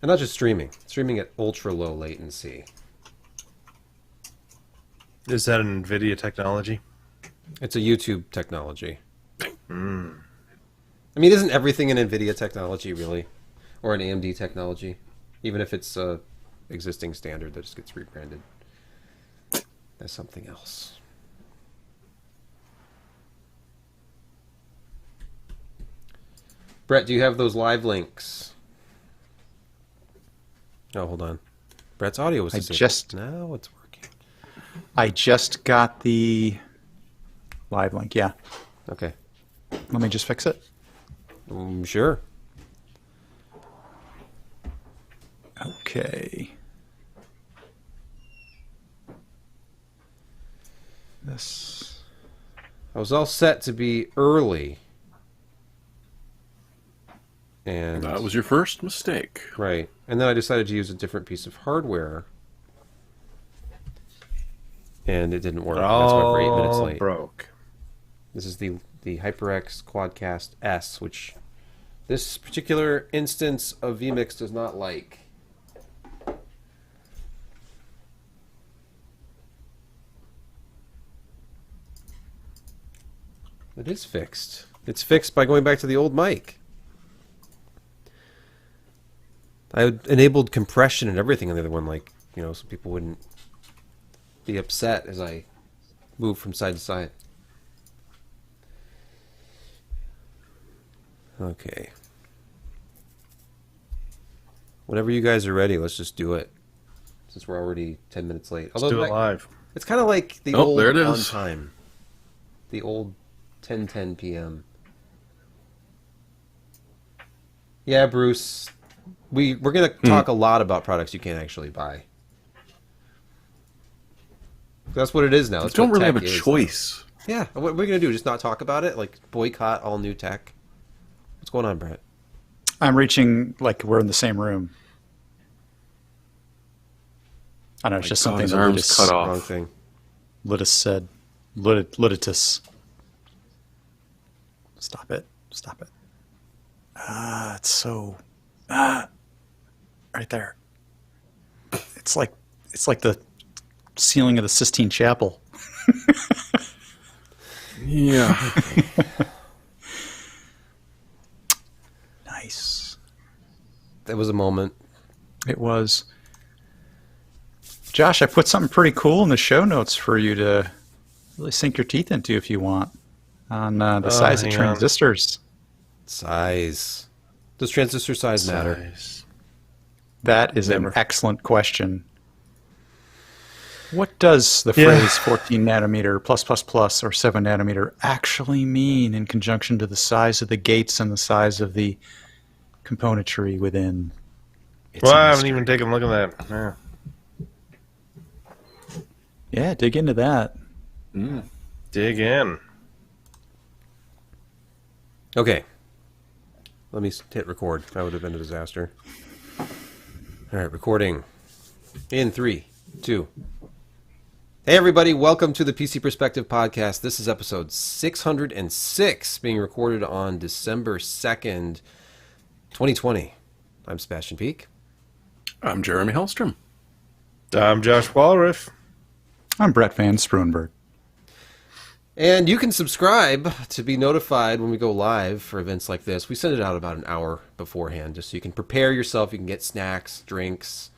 And not just streaming at ultra low latency. Is that an NVIDIA technology? It's a YouTube technology. I mean, isn't everything an NVIDIA technology, really? Or an AMD technology? Even if it's a existing standard that just gets rebranded as something else. Brett, do you have those live links? Oh, hold on. Brett's audio was now it's working. I just got the live link, yeah. Okay. Let me just fix it. Sure. Okay. This. I was all set to be early. And That was your first mistake. right. And then I decided to use a different piece of hardware. And it didn't work. That's why we're 8 minutes late. Broke. This is the HyperX Quadcast S, which this particular instance of vMix does not like. It is fixed. It's fixed by going back to the old mic. I enabled compression and everything on the other one, like, so people wouldn't be upset as I move from side to side. Okay. Whenever you guys are ready, let's just do it. Since we're already 10 minutes late. Let's do it live. It's kind of like the Oh, old there it on is. time. The old 10:10 p.m. Yeah, Bruce. We're going to talk a lot about products you can't actually buy. That's what it is now. You That's don't what really have tech a is. choice. Yeah, what are we going to do? Just not talk about it? Like boycott all new tech? What's going on, Brett? I'm reaching like we're in the same room. I don't know, it's just something his that arms Ludus, cut off. Wrong thing. Ludus said. Luditus. Stop it. Stop it. It's so... right there. It's like the ceiling of the Sistine Chapel. Yeah. Nice. That was a moment. It was. Josh, I put something pretty cool in the show notes for you to really sink your teeth into if you want on the size of hang on. transistors. Size. Does transistor size matter? Size. That is Never. an excellent question. What does the Yeah. phrase 14 nanometer plus plus plus or 7 nanometer actually mean in conjunction to the size of the gates and the size of the componentry within? It's Well, a I haven't mystery. even taken a look at that. Yeah. Yeah, dig into that. Dig in. Okay. Let me hit record. That would have been a disaster. All right, recording. In 3, 2. Hey, everybody. Welcome to the PC Perspective Podcast. This is episode 606, being recorded on December 2nd, 2020. I'm Sebastian Peak. I'm Jeremy Hellstrom. I'm Josh Walriff. I'm Brett Van Sproenberg. And you can subscribe to be notified when we go live for events like this. We send it out about an hour beforehand, just so you can prepare yourself. You can get snacks, drinks,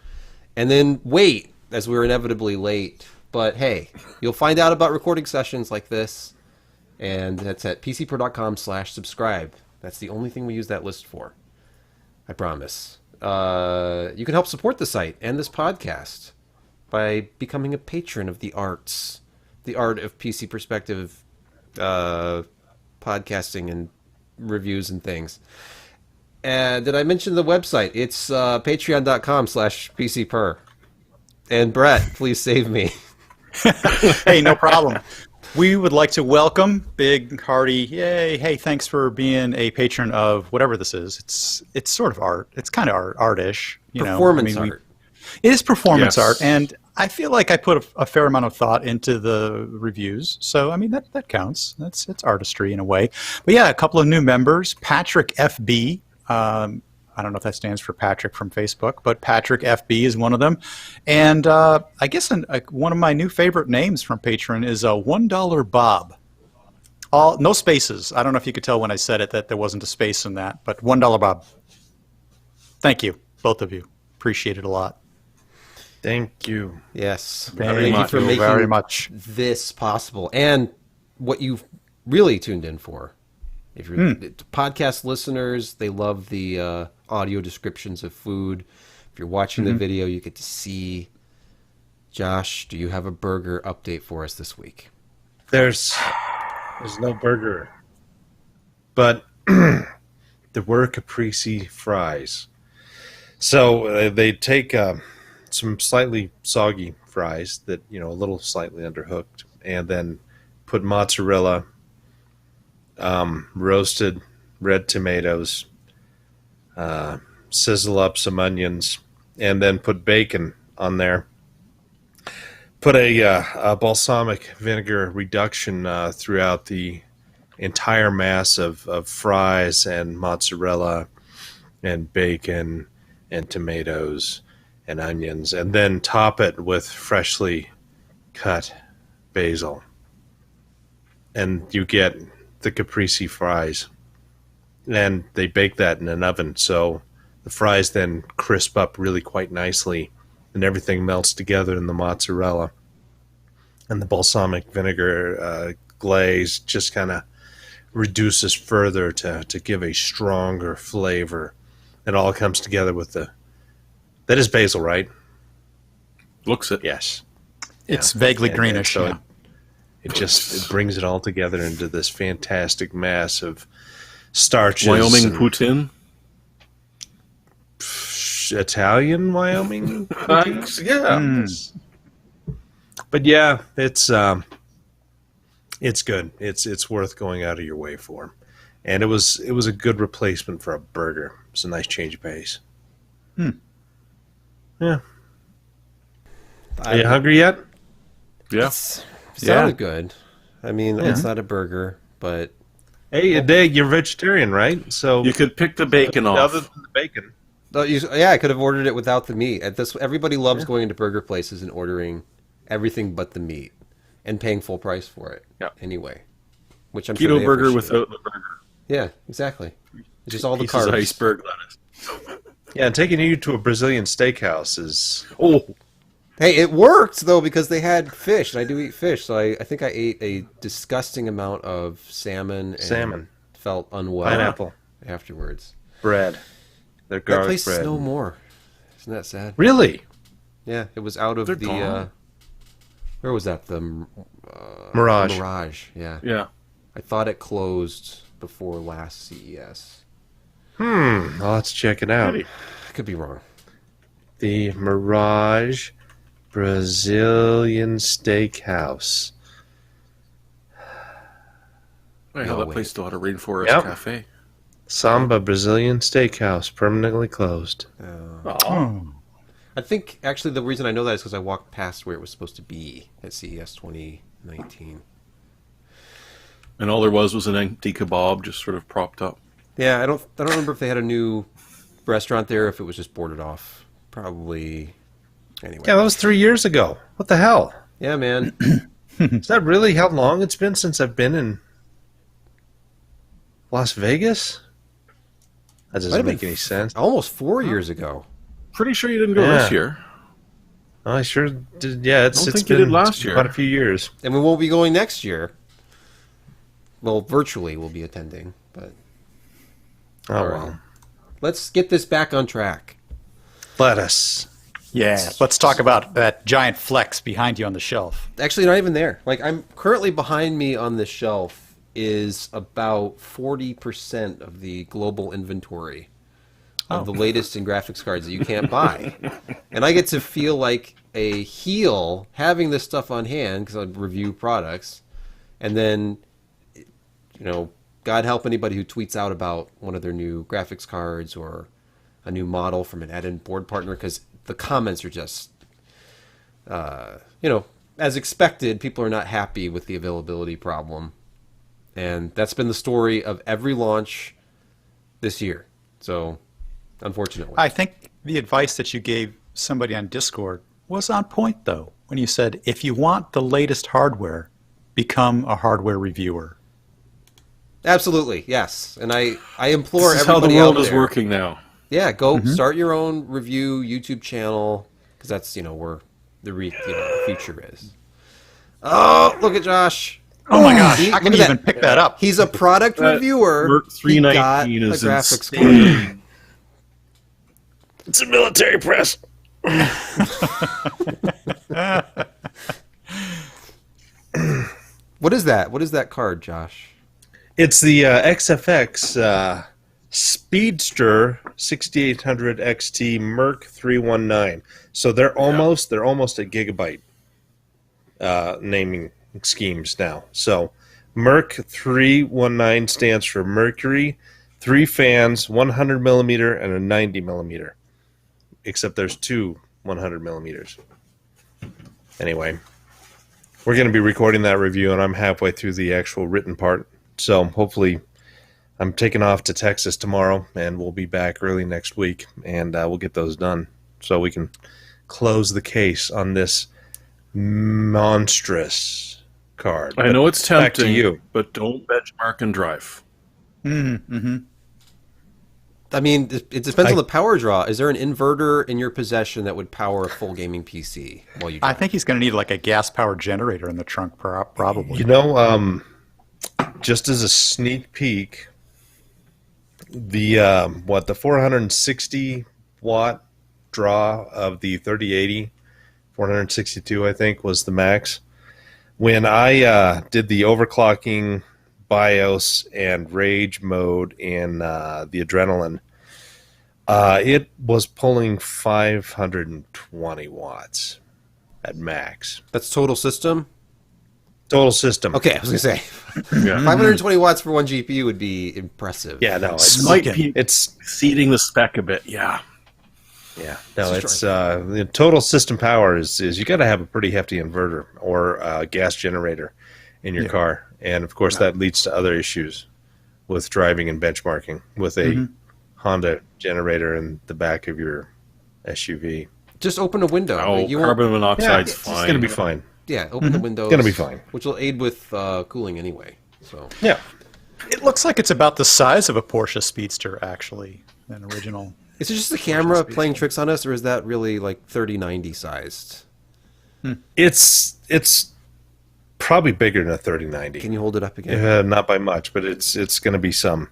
and then wait, as we're inevitably late. But hey, you'll find out about recording sessions like this, and that's at pcpro.com/subscribe. That's the only thing we use that list for. I promise. You can help support the site and this podcast by becoming a patron of the arts. The art of PC Perspective podcasting and reviews and things. And did I mention the website? It's patreon.com/PCPer. And Brett, please save me. Hey, no problem. We would like to welcome big, hearty, yay, hey, thanks for being a patron of whatever this is. It's sort of art. It's kind of artish. Performance art. It is performance Yes. art, and I feel like I put a fair amount of thought into the reviews. So, I mean, that counts. It's artistry in a way. But yeah, a couple of new members. Patrick FB I don't know if that stands for Patrick from Facebook, but Patrick FB is one of them. And I guess one of my new favorite names from Patreon is $1 Bob. No spaces. I don't know if you could tell when I said it that there wasn't a space in that, but $1 Bob. Thank you, both of you. Appreciate it a lot. Thank you. Yes. Very Thank you for making very much. this possible and what you've really tuned in for. If you're podcast listeners, they love the audio descriptions of food. If you're watching the video, you get to see. Josh, do you have a burger update for us this week? There's no burger, but there were caprese fries. So they take some slightly soggy fries that, a little slightly underhooked, and then put mozzarella, roasted red tomatoes, sizzle up some onions, and then put bacon on there. Put a balsamic vinegar reduction throughout the entire mass of fries and mozzarella and bacon and tomatoes and onions, and then top it with freshly cut basil. And you get the caprese fries. And they bake that in an oven, so the fries then crisp up really quite nicely, and everything melts together in the mozzarella. And the balsamic vinegar glaze just kind of reduces further to give a stronger flavor. It all comes together with that is basil, right? Looks it. Yes. It's vaguely And greenish. so Yeah. it brings it all together into this fantastic mass of starches. Wyoming and poutine. Italian Wyoming. Yeah. But yeah, it's good. It's worth going out of your way for, and it was a good replacement for a burger. It's a nice change of pace. Yeah. Are you hungry yet? Yeah. Sounded good. I mean, it's not a burger, but Hey, Dig, you're vegetarian, right? So You could pick the bacon off. other than the bacon. I could have ordered it without the meat. Everybody loves going into burger places and ordering everything but the meat and paying full price for it. Yeah. Anyway, which I'm sure Keto they burger appreciate. without the burger. Yeah, exactly. It's just all the Pieces of carbs. iceberg lettuce. Yeah, and taking you to a Brazilian steakhouse is Oh, Hey, it worked though because they had fish, and I do eat fish, so I think I ate a disgusting amount of salmon. And Salmon. Felt unwell pineapple afterwards. bread. Their That garlic place bread. is no more. Isn't that sad? Really? Yeah, it was out of They're the. gone. Where was that? The Mirage. Mirage. Yeah. yeah. I thought it closed before last CES. I'll have to check it out. Really? I could be wrong. The Mirage Brazilian Steakhouse. I No, have that wait. place still had a Rainforest Yep. Cafe. Samba Brazilian Steakhouse, permanently closed. Oh. I think actually the reason I know that is because I walked past where it was supposed to be at CES 2019. And all there was an empty kebab just sort of propped up. Yeah, I don't remember if they had a new restaurant there, or if it was just boarded off. Probably. Anyway. Yeah, that was 3 years ago. What the hell? Yeah, man. Is that really how long it's been since I've been in Las Vegas? That Might doesn't have make been any sense. Almost 4 years ago. Pretty sure you didn't go Yeah. this year. I sure did. Yeah, it's Don't it's think you been did last year. quite a few years. And we won't be going next year. Well, virtually we'll be attending, but Oh All right. well. let's get this back on track. Let us. Yeah. Let's talk about that giant flex behind you on the shelf. Actually, not even there. Like, I'm currently behind me on this shelf is about 40% of the global inventory of the latest in graphics cards that you can't buy. And I get to feel like a heel having this stuff on hand because I review products. And then, God help anybody who tweets out about one of their new graphics cards or a new model from an add-in board partner, because the comments are just, as expected, people are not happy with the availability problem. And that's been the story of every launch this year. So unfortunately. I think the advice that you gave somebody on Discord was on point, though, when you said, if you want the latest hardware, become a hardware reviewer. Absolutely, yes. And I implore This is how the everybody world out is there, working now. yeah, go start your own review YouTube channel because that's where the future is. Oh, look at Josh. Oh my gosh, See, how can look you at even that. pick that up? He's a product That reviewer. Merc He got 319 a is graphics insane. card. It's a military press. What is that? What is that card, Josh? It's the XFX Speedster 6800 XT Merc 319. So they're almost a gigabyte naming schemes now. So Merc 319 stands for Mercury, 3 fans, 100 millimeter and a 90 millimeter. Except there's 2 100 millimeters. Anyway, we're going to be recording that review, and I'm halfway through the actual written part. So hopefully I'm taking off to Texas tomorrow, and we'll be back early next week, and we'll get those done so we can close the case on this monstrous card. I know it's back to tempting, you. but don't benchmark and drive. I mean, it depends on the power draw. Is there an inverter in your possession that would power a full gaming PC while you I drive? think he's going to need like a gas-powered generator in the trunk, probably. You know, just as a sneak peek, the the 460 watt draw of the 3080, 462 I think was the max. When I did the overclocking BIOS and rage mode in the Adrenaline, it was pulling 520 watts at max. That's total system? Total system. Okay, I was going to say. Yeah. 520 watts for one GPU would be impressive. Yeah, no, it's Might be it's exceeding the spec a bit. Yeah. yeah, no, it's the total system power is you got to have a pretty hefty inverter or a gas generator in your car, and of course that leads to other issues with driving and benchmarking with a Honda generator in the back of your SUV. Just open a window. Oh, You won't- carbon monoxide's it's fine. gonna be fine. Yeah, open the windows. Gonna be fine. Which will aid with cooling anyway. So Yeah, It looks like it's about the size of a Porsche Speedster, actually, an original. is it just the camera playing tricks on us, or is that really like 3090 sized? it's probably bigger than a 3090. Can you hold it up again? Not by much, but it's going to be some.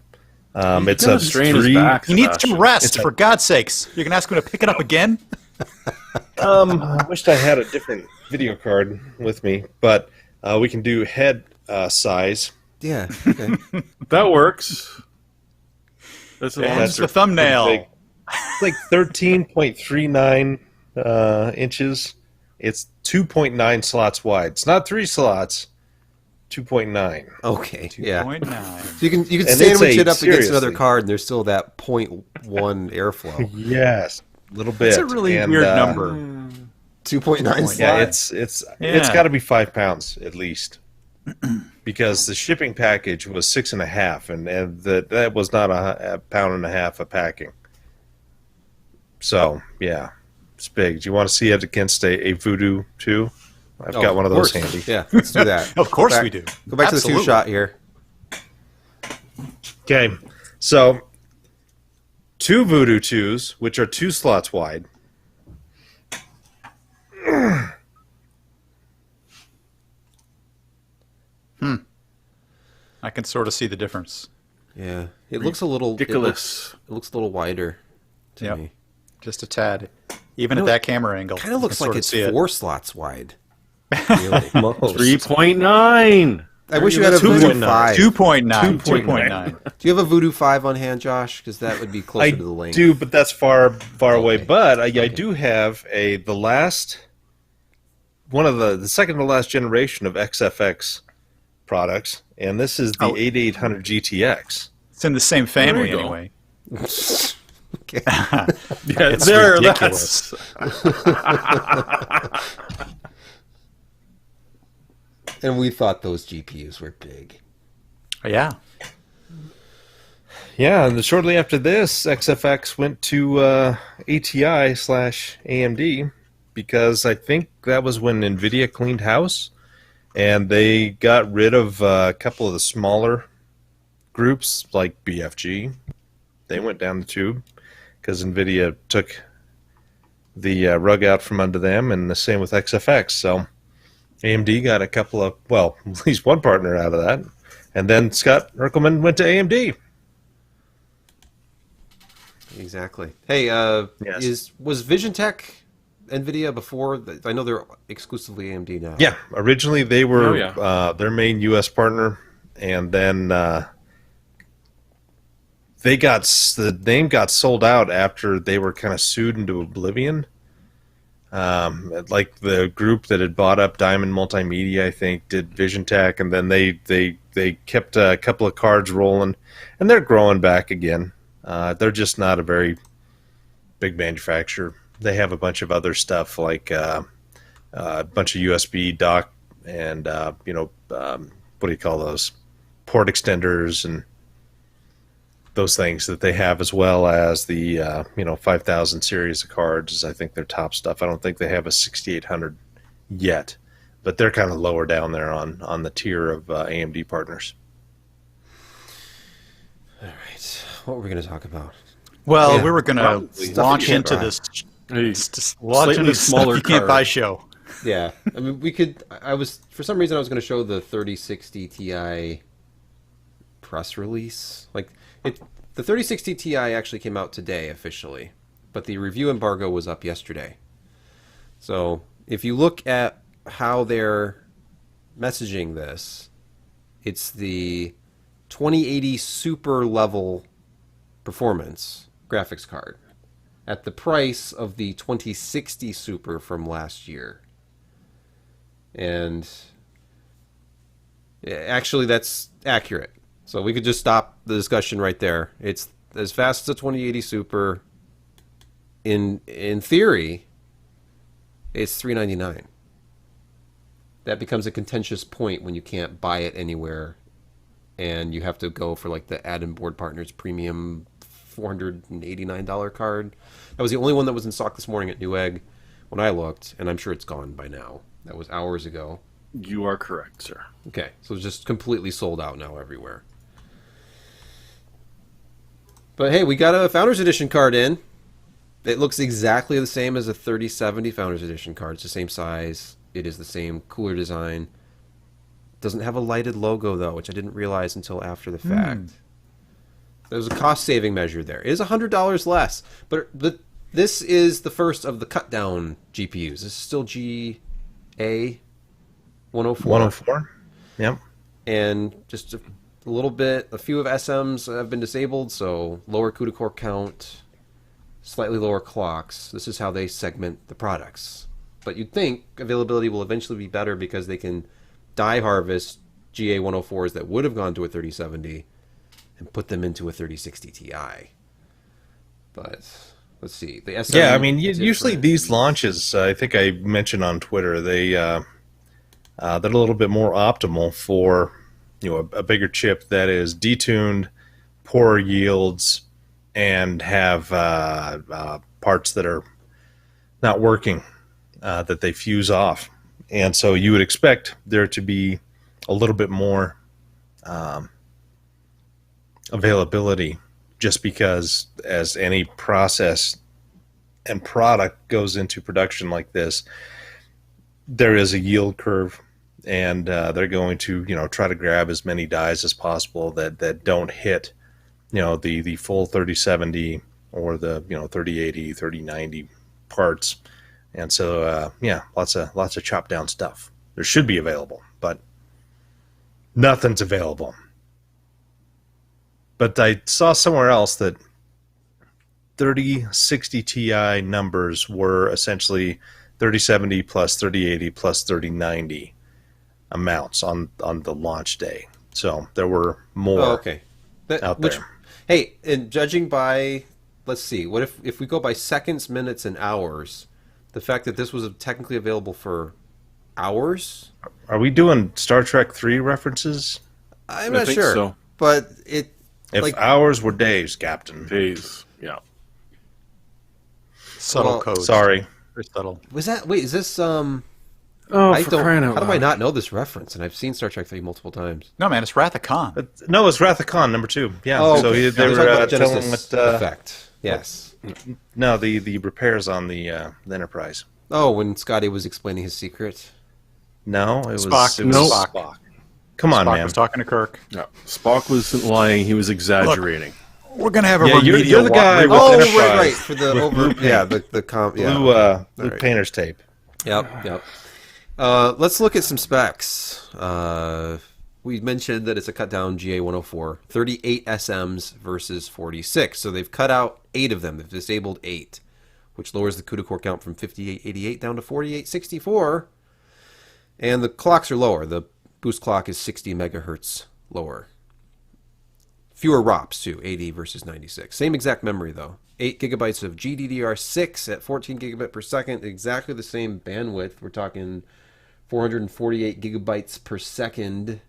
It's gotta a strain his 3. back. He needs some Sebastian. rest, for God's sakes. You're going to ask him to pick it up again? I wished I had a different video card with me, but we can do head size. Yeah. Okay. That works. That's a And monster. the thumbnail. Big. It's like 13.39 inches. It's 2.9 slots wide. It's not 3 slots. 2.9. Okay. Yeah. 2.9. So you can And sandwich it's it up against another seriously. card, and there's still that 0.1 airflow. Yes, a little bit. It's a really And, weird number. 2.9 slot. Yeah, it's Yeah. got to be 5 pounds at least, because the shipping package was 6.5, and that was not a pound and a half of packing. So yeah, it's big. Do you want to see it against a Voodoo 2? I've got one of those course. handy. Yeah, let's do that. Of course Go back- we do. Go back to the Absolutely. 2-shot here. Okay, so 2 Voodoo 2s, which are 2 slots wide. I can sort of see the difference. Yeah, it looks a little Ridiculous. It looks a little wider to Yep. me. Just a tad. Even know, at that camera angle. Kind of looks I can like sort it's see it. 4 slots wide. Really. Most. 3.9. I wish you had a Voodoo 2.9. 5. 2.9. 2.9. 2.9. Do you have a Voodoo 5 on hand, Josh? Because that would be closer I to the link. do, but that's far away. Okay. But I do have the second to last generation of XFX products, and this is the Oh. 8800 GTX. It's in the same family There you go. anyway. Okay. Yeah, It's there. ridiculous. And we thought those GPUs were big. Yeah. Yeah, and shortly after this, XFX went to ATI/AMD because I think that was when NVIDIA cleaned house and they got rid of a couple of the smaller groups like BFG. They went down the tube because NVIDIA took the rug out from under them, and the same with XFX. So AMD got a couple of, well, at least one partner out of that. And then Scott Erkelman went to AMD. Exactly. Hey, Yes. was VisionTech NVIDIA before? I know they're exclusively AMD now. Yeah, originally they were Oh, yeah. their main U.S. partner, and then the name got sold out after they were kind of sued into oblivion. Like the group that had bought up Diamond Multimedia, I think, did VisionTech, and then they kept a couple of cards rolling, and they're growing back again. They're just not a very big manufacturer. They have a bunch of other stuff like a bunch of USB dock and what do you call those, port extenders and those things that they have, as well as the 5000 series of cards is I think their top stuff. I don't think they have a 6800 yet, but they're kind of lower down there on the tier of AMD partners. All right. What were we going to talk about? Well, Yeah, we were going to probably. launch Stuff you into can't this. A Launch slightly into stuff smaller you can't card. buy show. Yeah. I mean, we could. For some reason, I was going to show the 3060 Ti press release. The 3060 Ti actually came out today officially, but the review embargo was up yesterday. So if you look at how they're messaging this, it's the 2080 super level performance graphics card at the price of the 2060 Super from last year. And actually, that's accurate. So we could just stop the discussion right there. It's as fast as a 2080 Super. In theory, it's $399. That becomes a contentious point when you can't buy it anywhere, and you have to go for like the Add-in Board Partners premium $489 card. That was the only one that was in stock this morning at Newegg when I looked, and I'm sure it's gone by now. That was hours ago. You are correct, sir. Okay, so it's just completely sold out now everywhere. But hey, we got a Founders Edition card in. It looks exactly the same as a 3070 Founders Edition card. It's the same size. It is the same cooler design. Doesn't have a lighted logo though, which I didn't realize until after the fact. There's a cost-saving measure there. It is $100 less, but this is the first of the cut-down GPUs. This is still GA 104. 104. Yep. And just a little bit, a few of SMs have been disabled, so lower CUDA core count, slightly lower clocks. This is how they segment the products. But you'd think availability will eventually be better because they can die harvest GA 104s that would have gone to a 3070 and put them into a 3060 Ti. But let's see. The SM Yeah, I mean, is usually different. these launches, I think I mentioned on Twitter, they're a little bit more optimal for a bigger chip that is detuned, poor yields, and have parts that are not working, that they fuse off. And so you would expect there to be a little bit more availability, just because as any process and product goes into production like this, there is a yield curve, and they're going to try to grab as many dies as possible that don't hit the full 3070 or the 3080 3090 parts. And so lots of chop down stuff there should be available, but nothing's available. But I saw somewhere else that 3060 Ti numbers were essentially 3070 plus 3080 plus 3090 amounts on the launch day. So there were more okay. out Which, there. hey, and judging by, let's see, what if we go by seconds, minutes, and hours, the fact that this was technically available for hours, Are we doing Star Trek 3 references? I'm I not think sure. so. But it If Like- hours were days, Captain. Days. Yeah. Subtle Well, code. Sorry. Very subtle. Was that? Wait, is this? Oh, I for don't. crying out How do I loud. not know this reference? And I've seen Star Trek 3 multiple times. No, man, it's Wrath of Khan. No, it's Wrath of Khan #2. Yeah. So okay. they We're were talking about telling Genesis what. effect. Yes. No, the repairs on the Enterprise. Oh, when Scotty was explaining his secret. No, it was Spock. It was Nope. Spock. Come on, Spock man. was talking to Kirk. No, Spock wasn't lying. He was exaggerating. We're gonna have a Yeah, you're remedial the guy walk- with Oh, Enterprise. right. For the over. Yeah, the yeah. Blue All right. painter's tape. Yep. Let's look at some specs. We mentioned that it's a cut down GA104, 38 SMs versus 46. So they've cut out 8 of them. They've disabled 8, which lowers the CUDA core count from 5888 down to 4864. And the clocks are lower. The boost clock is 60 megahertz lower. Fewer ROPs too, 80 versus 96. Same exact memory though. 8 gigabytes of GDDR6 at 14 gigabit per second. Exactly the same bandwidth. We're talking 448 gigabytes per second.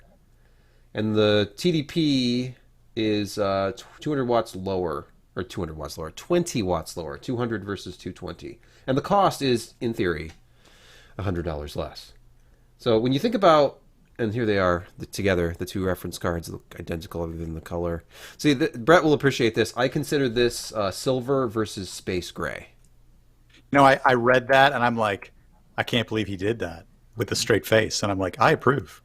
And the TDP is 200 watts lower, or 200 watts lower, 20 watts lower, 200 versus 220. And the cost is, in theory, $100 less. So when you think about, and here they are together, the two reference cards look identical other than the color. See, Brett will appreciate this. I consider this silver versus space gray. You know, I read that and I'm like, I can't believe he did that with a straight face. And I'm like, I approve.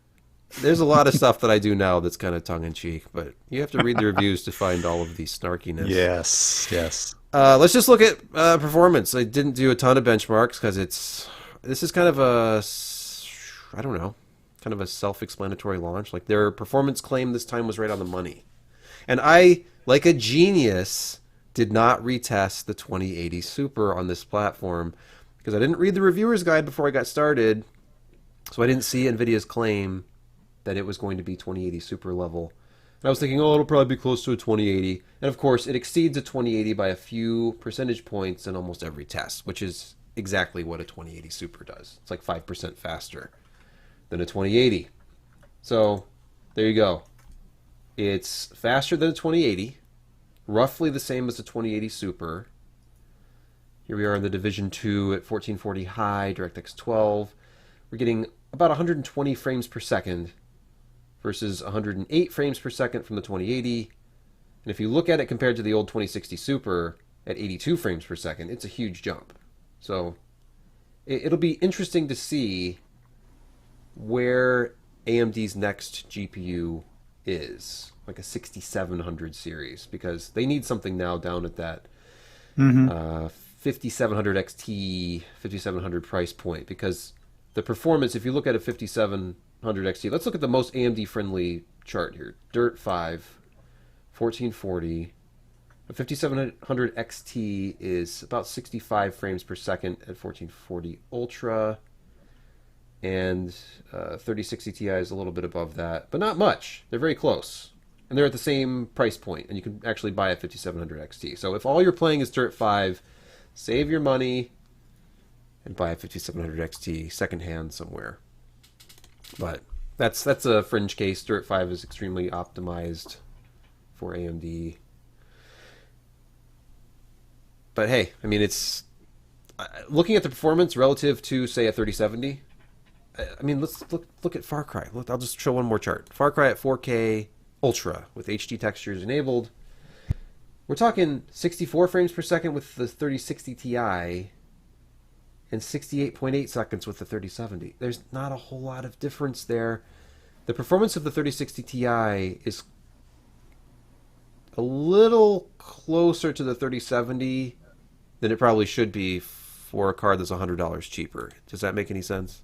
There's a lot of stuff that I do now that's kind of tongue-in-cheek, but you have to read the reviews to find all of the snarkiness. Yes. Let's just look at performance. I didn't do a ton of benchmarks because this is kind of I don't know, kind of a self-explanatory launch. Like their performance claim this time was right on the money. And I, like a genius, did not retest the 2080 Super on this platform because I didn't read the reviewer's guide before I got started. So I didn't see NVIDIA's claim that it was going to be 2080 Super level. And I was thinking, oh, it'll probably be close to a 2080. And of course, it exceeds a 2080 by a few percentage points in almost every test, which is exactly what a 2080 Super does. It's like 5% faster than a 2080. So there you go. It's faster than a 2080, roughly the same as a 2080 Super. Here we are in the Division 2 at 1440 high, DirectX 12. We're getting about 120 frames per second versus 108 frames per second from the 2080. And if you look at it compared to the old 2060 Super at 82 frames per second, it's a huge jump. So it'll be interesting to see where AMD's next GPU is, like a 6700 series, because they need something now down at that 5700 XT, 5700 price point, because the performance, if you look at a 5700 XT, let's look at the most AMD friendly chart here. Dirt 5, 1440. A 5700 XT is about 65 frames per second at 1440 Ultra. And 3060 Ti is a little bit above that, but not much. They're very close. And they're at the same price point, and you can actually buy a 5700 XT. So if all you're playing is Dirt 5, save your money and buy a 5700 XT secondhand somewhere. But that's a fringe case. Dirt 5 is extremely optimized for AMD. But hey, I mean, it's looking at the performance relative to, say, a 3070. I mean, let's look at Far Cry. Look, I'll just show one more chart. Far Cry at 4K Ultra with HD textures enabled. We're talking 64 frames per second with the 3060 Ti and 68.8 seconds with the 3070. There's not a whole lot of difference there. The performance of the 3060 Ti is a little closer to the 3070 than it probably should be for a card that's $100 cheaper. Does that make any sense?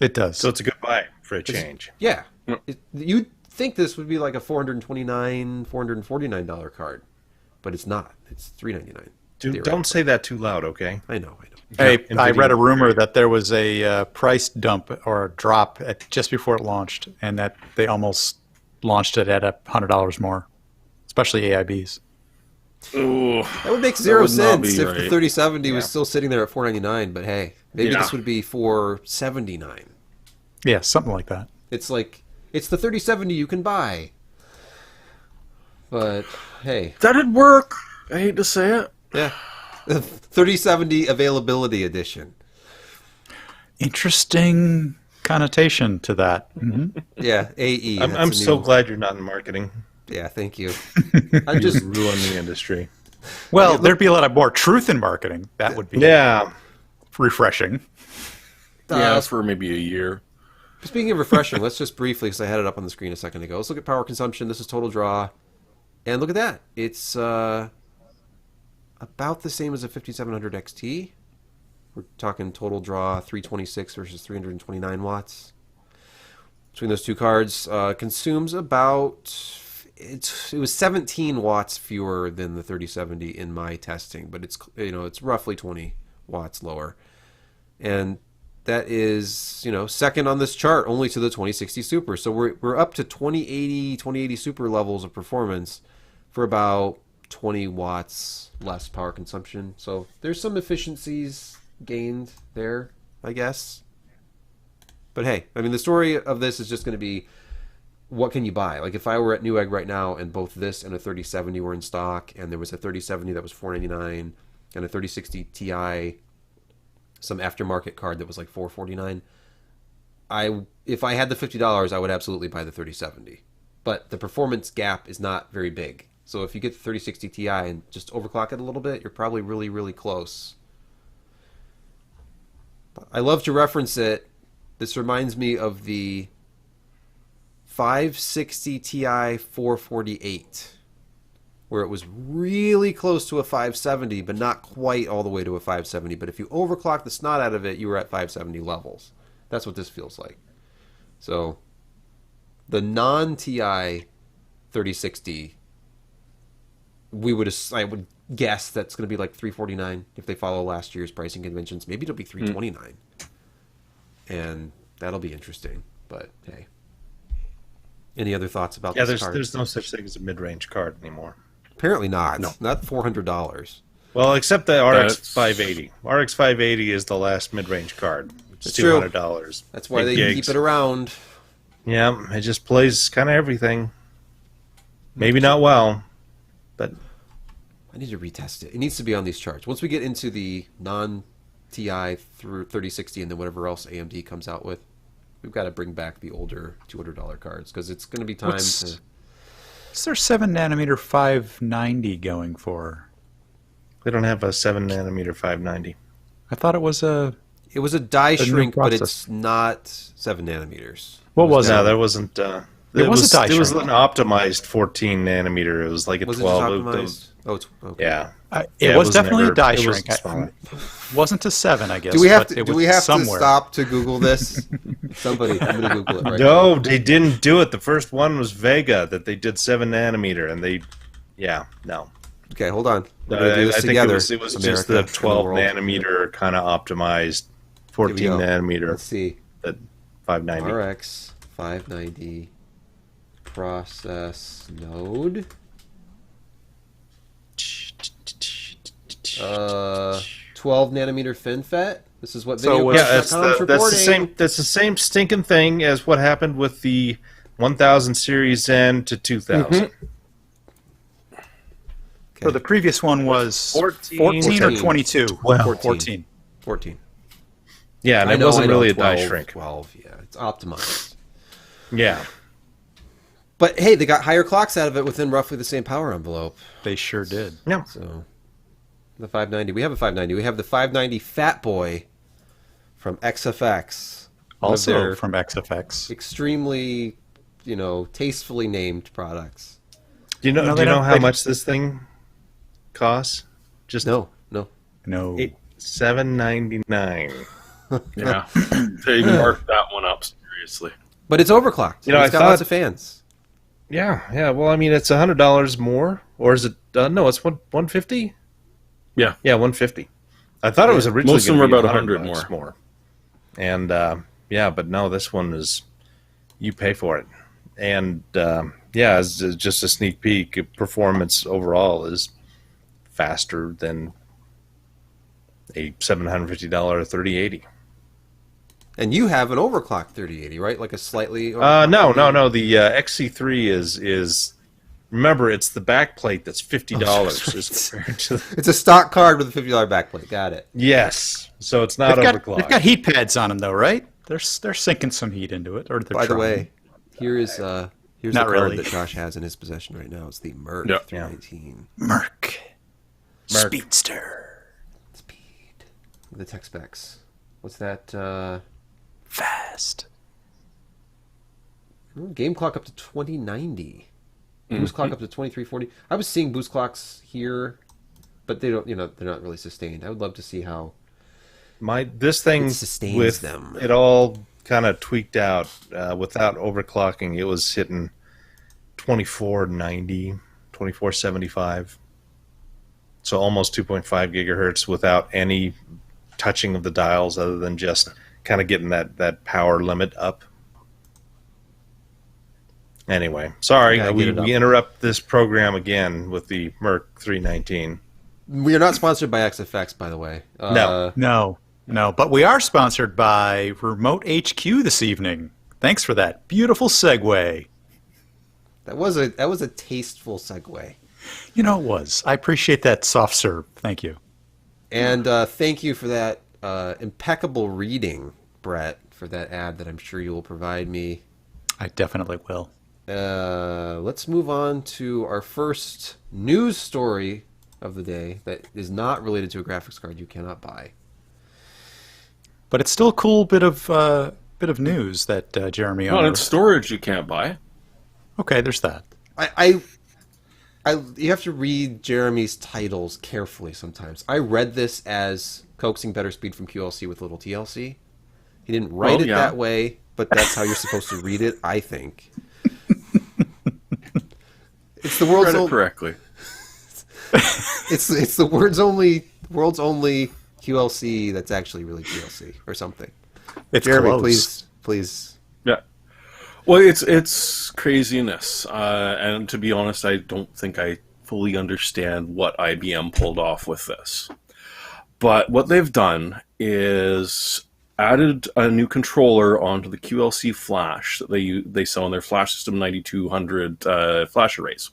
It does. So it's a good buy for a change. Yeah. You'd think this would be like a $429, $449 card, but it's not. It's $399. Dude, don't say that too loud, okay? I know. Hey, Yeah, I NVIDIA. read a rumor that there was a price dump or a drop just before it launched, and that they almost launched it at $100 more, especially AIBs. Ooh, That would make zero would not sense be if the right. 3070 was still sitting there at $499, but hey, maybe Yeah. this would be $479. Yeah, something like that. It's like, it's the 3070 you can buy. But hey, That'd work. I hate to say it. yeah, 3070 availability edition. Interesting connotation to that. Yeah, AE. I'm, that's I'm a so new- glad you're not in marketing. Yeah, thank you. I You just ruin the industry. Well, there'd be a lot of more truth in marketing. That would be Yeah. refreshing. Yeah, for maybe a year. speaking of refreshing, let's just briefly, because I had it up on the screen a second ago. Let's look at power consumption. This is total draw, and look at that. It's about the same as a 5700 XT. We're talking total draw 326 versus 329 watts. Between those two cards, consumes about it was 17 watts fewer than the 3070 in my testing, but it's roughly 20 watts lower, and that is second on this chart only to the 2060 Super. So we're up to 2080 Super levels of performance for about 20 watts less power consumption. So there's some efficiencies gained there, I guess. But hey, I mean, the story of this is just going to be, what can you buy? Like, if I were at Newegg right now and both this and a 3070 were in stock, and there was a 3070 that was $499 and a 3060 Ti, some aftermarket card that was like $449, if I had the $50, I would absolutely buy the 3070. But the performance gap is not very big. So if you get the 3060 Ti and just overclock it a little bit, you're probably really, really close. I love to reference it. This reminds me of the 560 Ti 448, where it was really close to a 570, but not quite all the way to a 570. But if you overclock the snot out of it, you were at 570 levels. That's what this feels like. So the non-Ti 3060, I would guess that's going to be like 349 if they follow last year's pricing conventions. Maybe it'll be 329. And that'll be interesting. But hey. Any other thoughts about Yeah, this card? there's no such thing as a mid-range card anymore. Apparently not. No. Not $400. Well, except the RX That's- 580. RX 580 is the last mid-range card. It's That's true. $200. That's why 8 they gigs. keep it around. Yeah, it just plays kind of everything. Maybe not well, but I need to retest it. It needs to be on these charts. Once we get into the non-TI through 3060 and then whatever else AMD comes out with, we've got to bring back the older $200 cards, because it's going to be time to... What's their 7nm 590 going for? they don't have a 7nm 590. I thought it was a. It was a die new shrink, but process. it's not 7 nanometers. What was No, it? that wasn't. It was a die It was shrink. an optimized 14 nanometer. It was like a Was 12. it just optimized? Oh, it's okay. Yeah. It Yeah, was was definitely never- a die it shrink. wasn't smaller. Wasn't a 7, I guess. Do we have but to? it Do was we have somewhere. to stop to Google this? Somebody, I'm gonna Google it right now. No, they didn't do it. The first one was Vega that they did 7 nanometer, and they, no. Okay, hold on. We're gonna do this I think together. it was just America the and 12 world. nanometer kind of optimized 14 Here we go. nanometer Let's see. that 590. RX 590 process node. 12 nanometer FinFET. This is what So video was- Yeah, that's reporting. the same. That's the same stinking thing as what happened with the 1000 Series N to 2000. So the previous one was 14, 14 or 14. 22? 12. 14. 14. Yeah, and I it know, wasn't I know, really 12, a die shrink. 12, yeah, it's optimized. Yeah, But hey, they got higher clocks out of it within roughly the same power envelope. They sure did. yeah. So the 590, we have a 590. We have the 590 Fat Boy from XFX. One of Also their from XFX. extremely, tastefully named products. Do you know? No, do they you know don't- how they- much this thing costs? Just No. No. $7.99. Yeah. They marked that one up seriously. But it's overclocked. You know, It's I got lots thought- of fans. Yeah. Well, I mean, it's $100 more, or is it? No, it's 150. Yeah. Yeah, 150. I thought it was originally Most of them gonna were be about 100 $100 more. And yeah, but no, this one is you pay for it. And yeah, as just a sneak peek, performance overall is faster than a $750 3080. And you have an overclocked 3080, right? Like a slightly... No. The XC3 is Remember, it's the back plate that's $50 that's as right. compared to. It's a stock card with a $50 backplate. Got it. Yes, so it's not They've overclocked. got heat pads on them though, right? They're sinking some heat into it, or they're By the trying. way, here's Not the card really. that Josh has in his possession right now. It's the Merc Yeah. 319 Merc. Merc. Speedster. Speed. The tech specs. What's that? Fast. Game clock up to 2090. Boost clock up to 2340. I was seeing boost clocks here, but they don't. They're not really sustained. I would love to see how. This thing It sustains with them. it all kind of tweaked out without overclocking. It was hitting 2490, 2475. So almost 2.5 gigahertz without any touching of the dials other than just kind of getting that power limit up. Anyway, sorry, Gotta get it up. we interrupt this program again with the Merc 319. We are not sponsored by XFX, by the way. No. No, but we are sponsored by Remote HQ this evening. Thanks for that beautiful segue. That was a tasteful segue. You know it was. I appreciate that soft serve. Thank you. And thank you for that impeccable reading, Brett, for that ad that I'm sure you will provide me. I definitely will. Let's move on to our first news story of the day that is not related to a graphics card you cannot buy. But it's still a cool bit of news that Jeremy Well, unearthed. it's storage you can't buy. Okay, there's that. You have to read Jeremy's titles carefully sometimes. I read this as coaxing better speed from QLC with little TLC. He didn't write it yeah. that way, but that's how you're supposed to read it, I think. It's the world's Read it only, correctly. it's the world's only QLC that's actually really QLC or something. It's Jeremy, close. please. Yeah. Well, it's craziness, and to be honest, I don't think I fully understand what IBM pulled off with this. But what they've done is added a new controller onto the QLC flash that they sell in their Flash System 9200 flash arrays.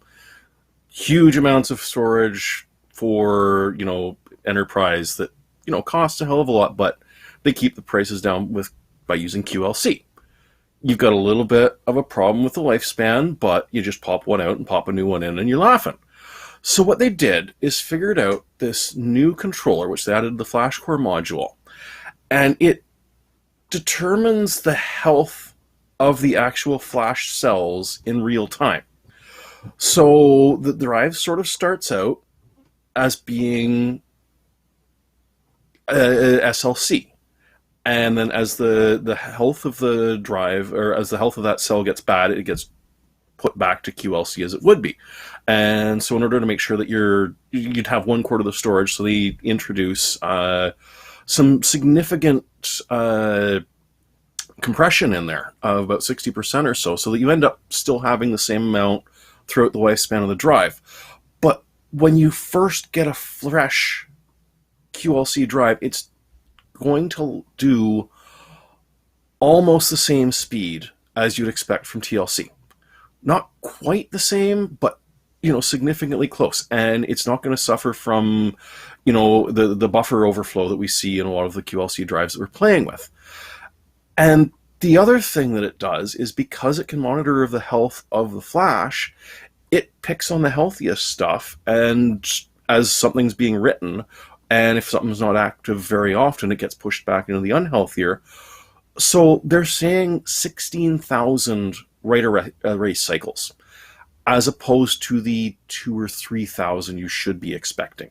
Huge amounts of storage for enterprise that cost a hell of a lot, but they keep the prices down by using QLC. You've got a little bit of a problem with the lifespan, but you just pop one out and pop a new one in and you're laughing. So what they did is figured out this new controller, which they added the FlashCore module, and it determines the health of the actual flash cells in real time. So the drive sort of starts out as being SLC. And then as the health of the drive, or as the health of that cell gets bad, it gets put back to QLC as it would be. And so in order to make sure that you'd have 1/4 of the storage, so they introduce some significant compression in there of about 60% or so that you end up still having the same amount throughout the lifespan of the drive. But when you first get a fresh QLC drive, it's going to do almost the same speed as you'd expect from TLC. Not quite the same, but significantly close. And it's not going to suffer from the buffer overflow that we see in a lot of the QLC drives that we're playing with. And the other thing that it does is, because it can monitor the health of the flash, it picks on the healthiest stuff, and as something's being written, and if something's not active very often, it gets pushed back into the unhealthier. So they're saying 16,000 write erase cycles, as opposed to the 2,000 or 3,000 you should be expecting.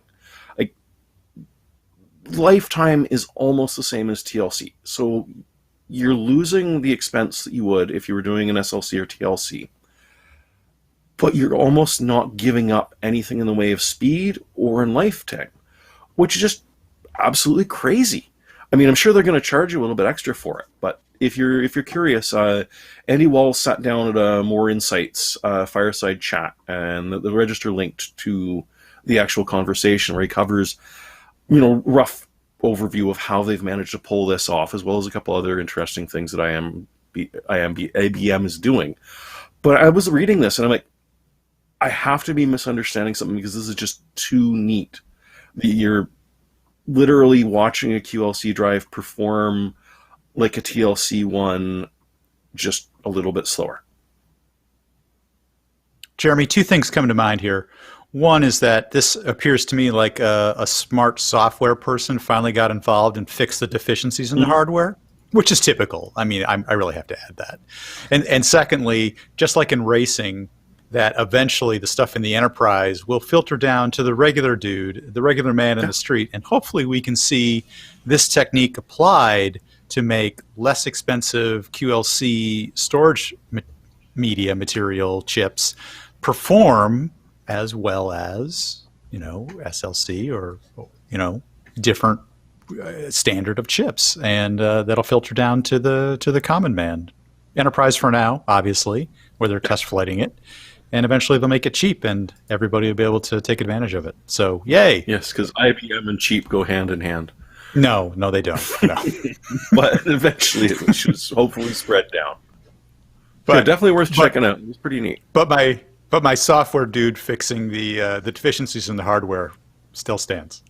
Like, lifetime is almost the same as TLC. So you're losing the expense that you would if you were doing an SLC or TLC, but you're almost not giving up anything in the way of speed or in lifetime, which is just absolutely crazy. I mean, I'm sure they're going to charge you a little bit extra for it, but if you're curious, Andy Walls sat down at a More Insights fireside chat, and the register linked to the actual conversation where he covers, rough overview of how they've managed to pull this off, as well as a couple other interesting things that IBM is doing. But I was reading this, and I'm like, I have to be misunderstanding something because this is just too neat. You're literally watching a QLC drive perform like a TLC one, just a little bit slower. Jeremy, two things come to mind here. One is that this appears to me like a smart software person finally got involved and fixed the deficiencies in the hardware, which is typical. I mean, I really have to add that. And secondly, just like in racing, that eventually the stuff in the enterprise will filter down to the regular dude, the regular man in the street, and hopefully we can see this technique applied to make less expensive QLC storage media material chips perform as well as, SLC or, different standard of chips, and that'll filter down to the common man. Enterprise for now, obviously, where they're test flighting it, and eventually they'll make it cheap, and everybody will be able to take advantage of it. So, yay! Yes, because IBM and cheap go hand in hand. No, they don't. No. But eventually it should hopefully spread down. But definitely worth checking out. It's pretty neat. But my software dude fixing the deficiencies in the hardware still stands.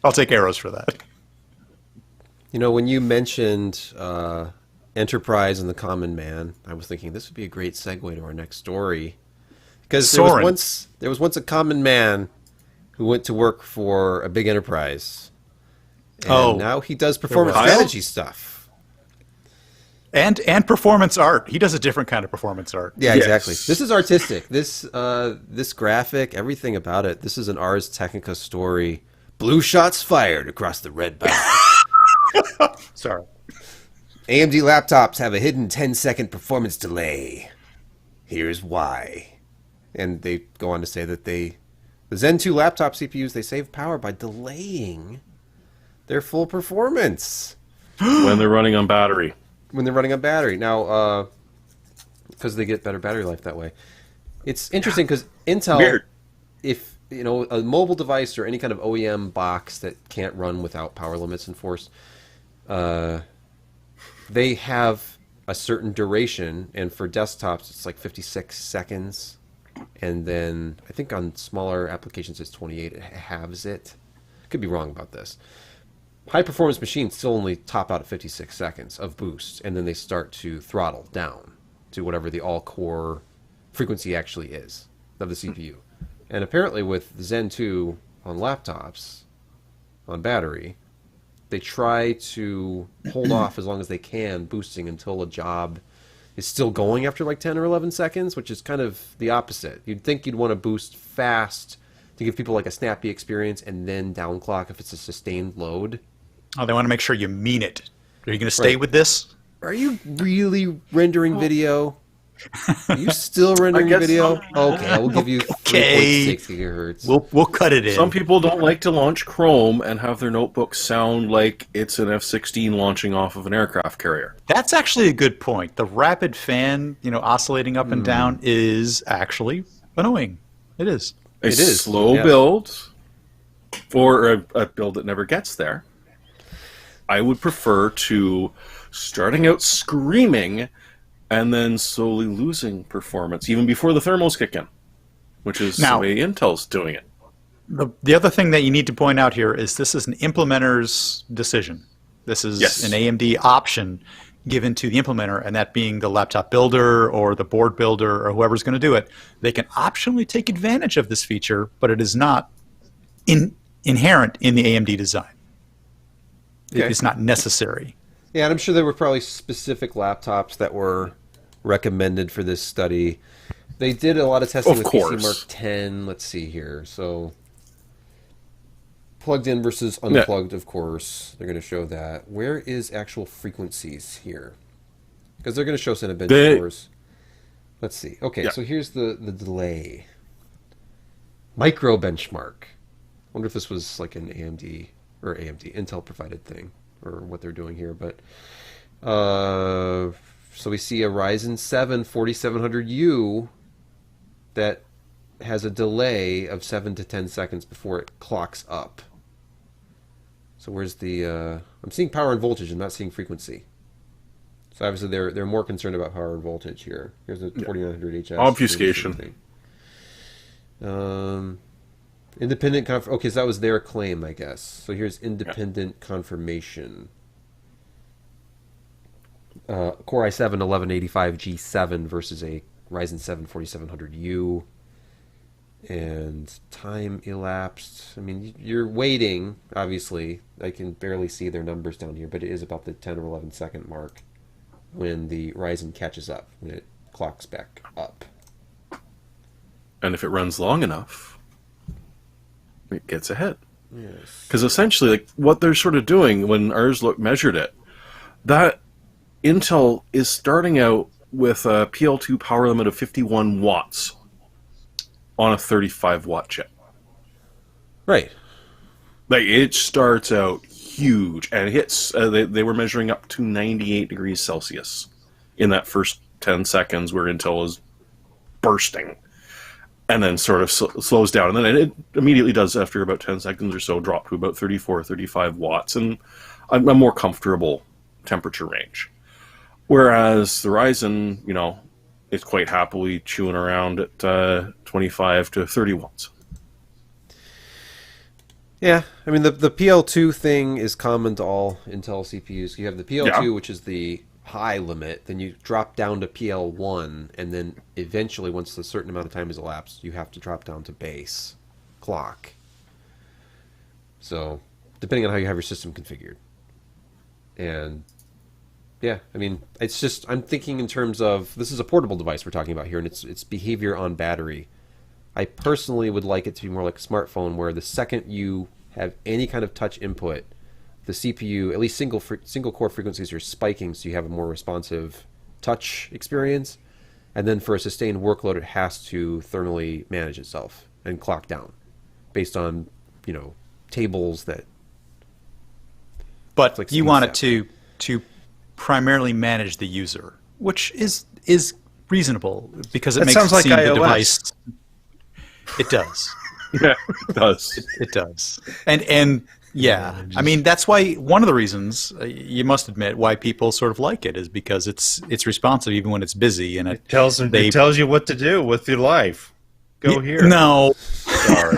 I'll take arrows for that. When you mentioned Enterprise and the Common Man, I was thinking this would be a great segue to our next story. Because there was once a common man who went to work for a big enterprise. And now he does performance strategy stuff. And performance art. He does a different kind of performance art. Yeah, Yes. exactly. This is artistic. This graphic, everything about it. This is an Ars Technica story. Blue shots fired across the red bow. Sorry. AMD laptops have a hidden 10-second performance delay. Here's why. And they go on to say that the Zen 2 laptop CPUs, they save power by delaying their full performance When they're running on battery. when they're running on battery. Now, because they get better battery life that way. It's interesting because Intel, Weird. if a mobile device or any kind of OEM box that can't run without power limits enforced, they have a certain duration, and for desktops it's like 56 seconds, and then I think on smaller applications it's 28. It halves it. Could be wrong about this. High performance machines still only top out at 56 seconds of boost, and then they start to throttle down to whatever the all-core frequency actually is of the CPU. And apparently with Zen 2 on laptops, on battery, they try to hold off as long as they can boosting until a job is still going after like 10 or 11 seconds, which is kind of the opposite. You'd think you'd want to boost fast to give people like a snappy experience and then downclock if it's a sustained load. Oh, they want to make sure you mean it. Are you going to stay Right. with this? Are you really rendering video? Are you still rendering guess video? so. Okay, we'll give you Okay. 3.6 gigahertz. We'll cut it in. Some people don't like to launch Chrome and have their notebook sound like it's an F-16 launching off of an aircraft carrier. That's actually a good point. The rapid fan, oscillating up and down is actually annoying. It is. A It is, slow yeah. build, or a build that never gets there. I would prefer to starting out screaming and then slowly losing performance, even before the thermals kick in, which is Now- the way Intel's doing it. The other thing that you need to point out here is this is an implementer's decision. This is Yes. an AMD option given to the implementer, and that being the laptop builder or the board builder or whoever's going to do it. They can optionally take advantage of this feature, but it is not inherent in the AMD design. Okay. It's not necessary. Yeah, and I'm sure there were probably specific laptops that were recommended for this study. They did a lot of testing Of with course. PC Mark 10. Let's see here. So, plugged in versus unplugged, of course. They're going to show that. Where is actual frequencies here? Because they're going to show Cinebench They- scores. Let's see. Okay, Yeah. so here's the delay. Micro benchmark. Wonder if this was like an AMD or Intel provided thing, or what they're doing here. But so we see a Ryzen 7 4700U that has a delay of 7 to 10 seconds before it clocks up. So where's the I'm seeing power and voltage. I'm not seeing frequency. So obviously they're more concerned about power and voltage here. Here's the 4900 HS. Obfuscation. Independent okay, so that was their claim, I guess. So here's independent confirmation. Core i7 1185G7 versus a Ryzen 7 4700U. And time elapsed. I mean, you're waiting, obviously. I can barely see their numbers down here, but it is about the 10 or 11 second mark when the Ryzen catches up, when it clocks back up. And if it runs long enough, it gets ahead. Yes. Because essentially, like what they're sort of doing when Arslook measured it, that Intel is starting out with a PL2 power limit of 51 watts on a 35 watt chip. Right. Like it starts out huge and it hits. They were measuring up to 98 degrees Celsius in that first 10 seconds where Intel is bursting, and then sort of slows down, and then it immediately does after about 10 seconds or so drop to about 34, 35 watts, and a more comfortable temperature range. Whereas the Ryzen, is quite happily chewing around at 25 to 30 watts. Yeah, I mean, the PL2 thing is common to all Intel CPUs. You have the PL2, which is the high limit, then you drop down to PL1, and then eventually, once a certain amount of time has elapsed, you have to drop down to base clock. So, depending on how you have your system configured. And yeah, I mean, it's just, I'm thinking in terms of, this is a portable device we're talking about here, and it's behavior on battery. I personally would like it to be more like a smartphone, where the second you have any kind of touch input, the CPU, at least single core frequencies, are spiking, so you have a more responsive touch experience. And then for a sustained workload, it has to thermally manage itself and clock down based on, tables that. But like you speed want step. it to primarily manage the user, which is reasonable because it That makes sounds it like seem the iOS. device. It does. Yeah, it does. It does. And yeah, I mean, that's why one of the reasons you must admit why people sort of like it is because it's responsive even when it's busy, and It tells you what to do with your life. Go here. No, Sorry.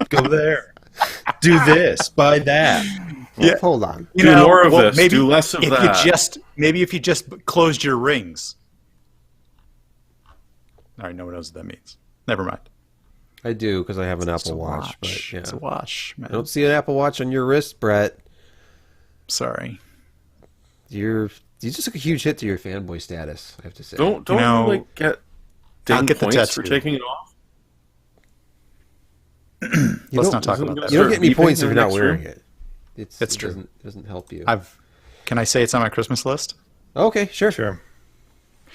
Go there. Do this. Buy that. Yeah. Hold on. Do more of this, do less of that. Maybe if you just closed your rings. All right, no one knows what that means. Never mind. I do, because I have an It's Apple a Watch. But yeah. It's a watch, man. I don't see an Apple Watch on your wrist, Brett. Sorry. You just took a huge hit to your fanboy status, I have to say. Don't get I'll ding get the points for tattoo. taking it off. Let's not talk about that. You don't get any Beeping points if in you're the not next wearing room? it. That's true. It doesn't help you. Can I say it's on my Christmas list? Okay, sure. Sure.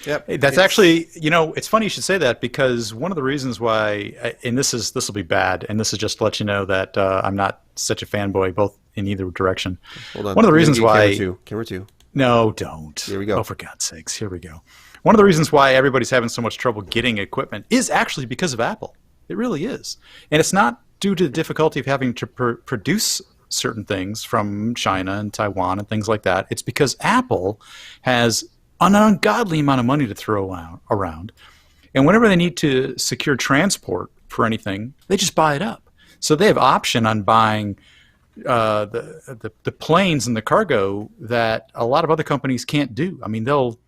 Yep. That's actually, it's funny you should say that because one of the reasons why, and this will be bad, and this is just to let you know that I'm not such a fanboy, both in either direction. Hold on. One of the reasons why. Camera two. No, don't. Here we go. Oh, for God's sakes, here we go. One of the reasons why everybody's having so much trouble getting equipment is actually because of Apple. It really is, and it's not due to the difficulty of having to produce certain things from China and Taiwan and things like that. It's because Apple has an ungodly amount of money to throw around. And whenever they need to secure transport for anything, they just buy it up. So they have option on buying the planes and the cargo that a lot of other companies can't do. I mean, they'll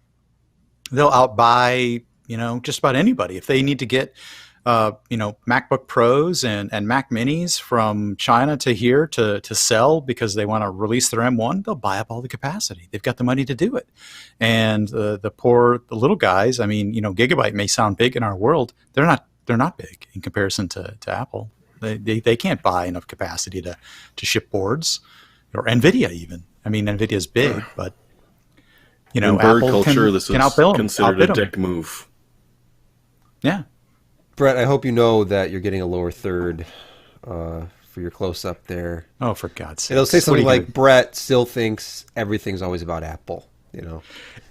outbuy, just about anybody. If they need to get MacBook Pros and Mac Minis from China to here to sell because they want to release their M1, they'll buy up all the capacity. They've got the money to do it. And the little guys, I mean, Gigabyte may sound big in our world. They're not big in comparison to Apple. They can't buy enough capacity to ship boards, or NVIDIA even. I mean, NVIDIA's big, but In bird Apple culture, this can is outbill 'em, considered outbid a 'em. dick move. Yeah. Brett, I hope you know that you're getting a lower third for your close-up there. Oh, for God's sake. It'll say something like, Brett still thinks everything's always about Apple, because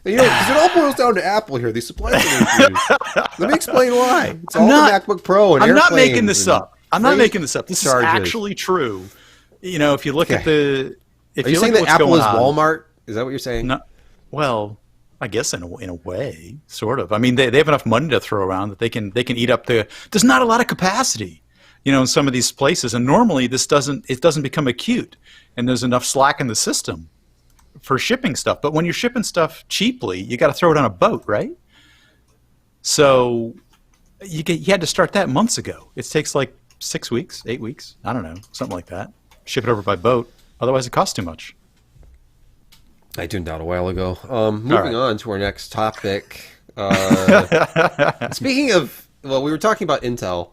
it all boils down to Apple here. These supply chain issues. Let me explain why. It's all the MacBook Pro and I'm not airplanes making this and up. I'm not freight making this up. This charges. is actually true. If you look at the... If Are you saying look that at what's Apple going is on- Walmart? Is that what you're saying? No, Well, I guess in a way, sort of. I mean, they have enough money to throw around that they can eat up the. There's not a lot of capacity, in some of these places, and normally it doesn't become acute, and there's enough slack in the system for shipping stuff. But when you're shipping stuff cheaply, you got to throw it on a boat, right? So you had to start that months ago. It takes like 6 weeks, 8 weeks, I don't know, something like that. Ship it over by boat. Otherwise, it costs too much. I tuned out a while ago. Moving right. on to our next topic. Speaking of, well, we were talking about Intel,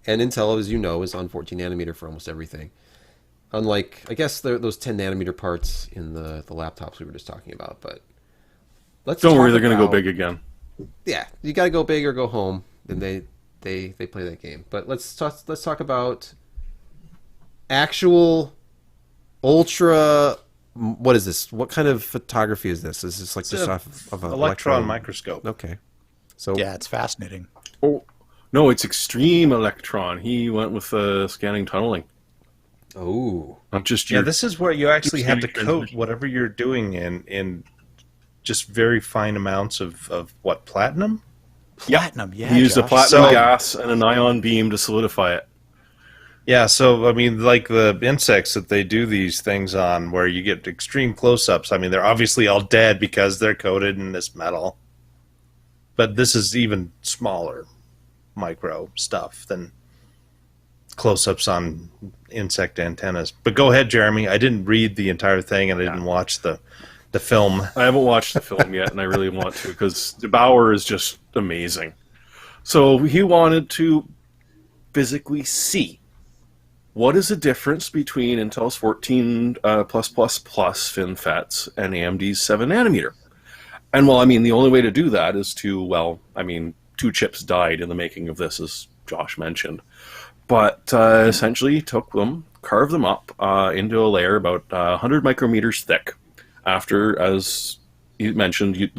and Intel, as you know, is on 14 nanometer for almost everything. Unlike, I guess, those 10 nanometer parts in the laptops we were just talking about. But let's Don't talk worry, they're going to go about- big again. Yeah, you got to go big or go home. Then they play that game. But let's talk about actual ultra. What is this? What kind of photography is this? Is this like just off of an electron microscope. Okay, so Yeah, it's fascinating. Oh, no, it's extreme electron. He went with scanning tunneling, oh, not just Yeah, your. this is where you actually have to Scanning coat transmission. whatever you're doing in just very fine amounts of what, platinum? Platinum, yeah. He used a Josh. platinum So- gas and an ion beam to solidify it. Yeah, so I mean, like the insects that they do these things on, where you get extreme close-ups. I mean, they're obviously all dead because they're coated in this metal. But this is even smaller micro stuff than close-ups on insect antennas. But go ahead, Jeremy. I didn't read the entire thing, and I didn't watch the film. I haven't watched the film yet, and I really want to because DeBauer is just amazing. So he wanted to physically see what is the difference between Intel's 14 FinFETs and AMD's 7 nanometer. And well, I mean, the only way to do that is to, well, I mean, 2 chips died in the making of this, as Josh mentioned. But essentially, he took them, carved them up into a layer about 100 micrometers thick. After, as you mentioned, you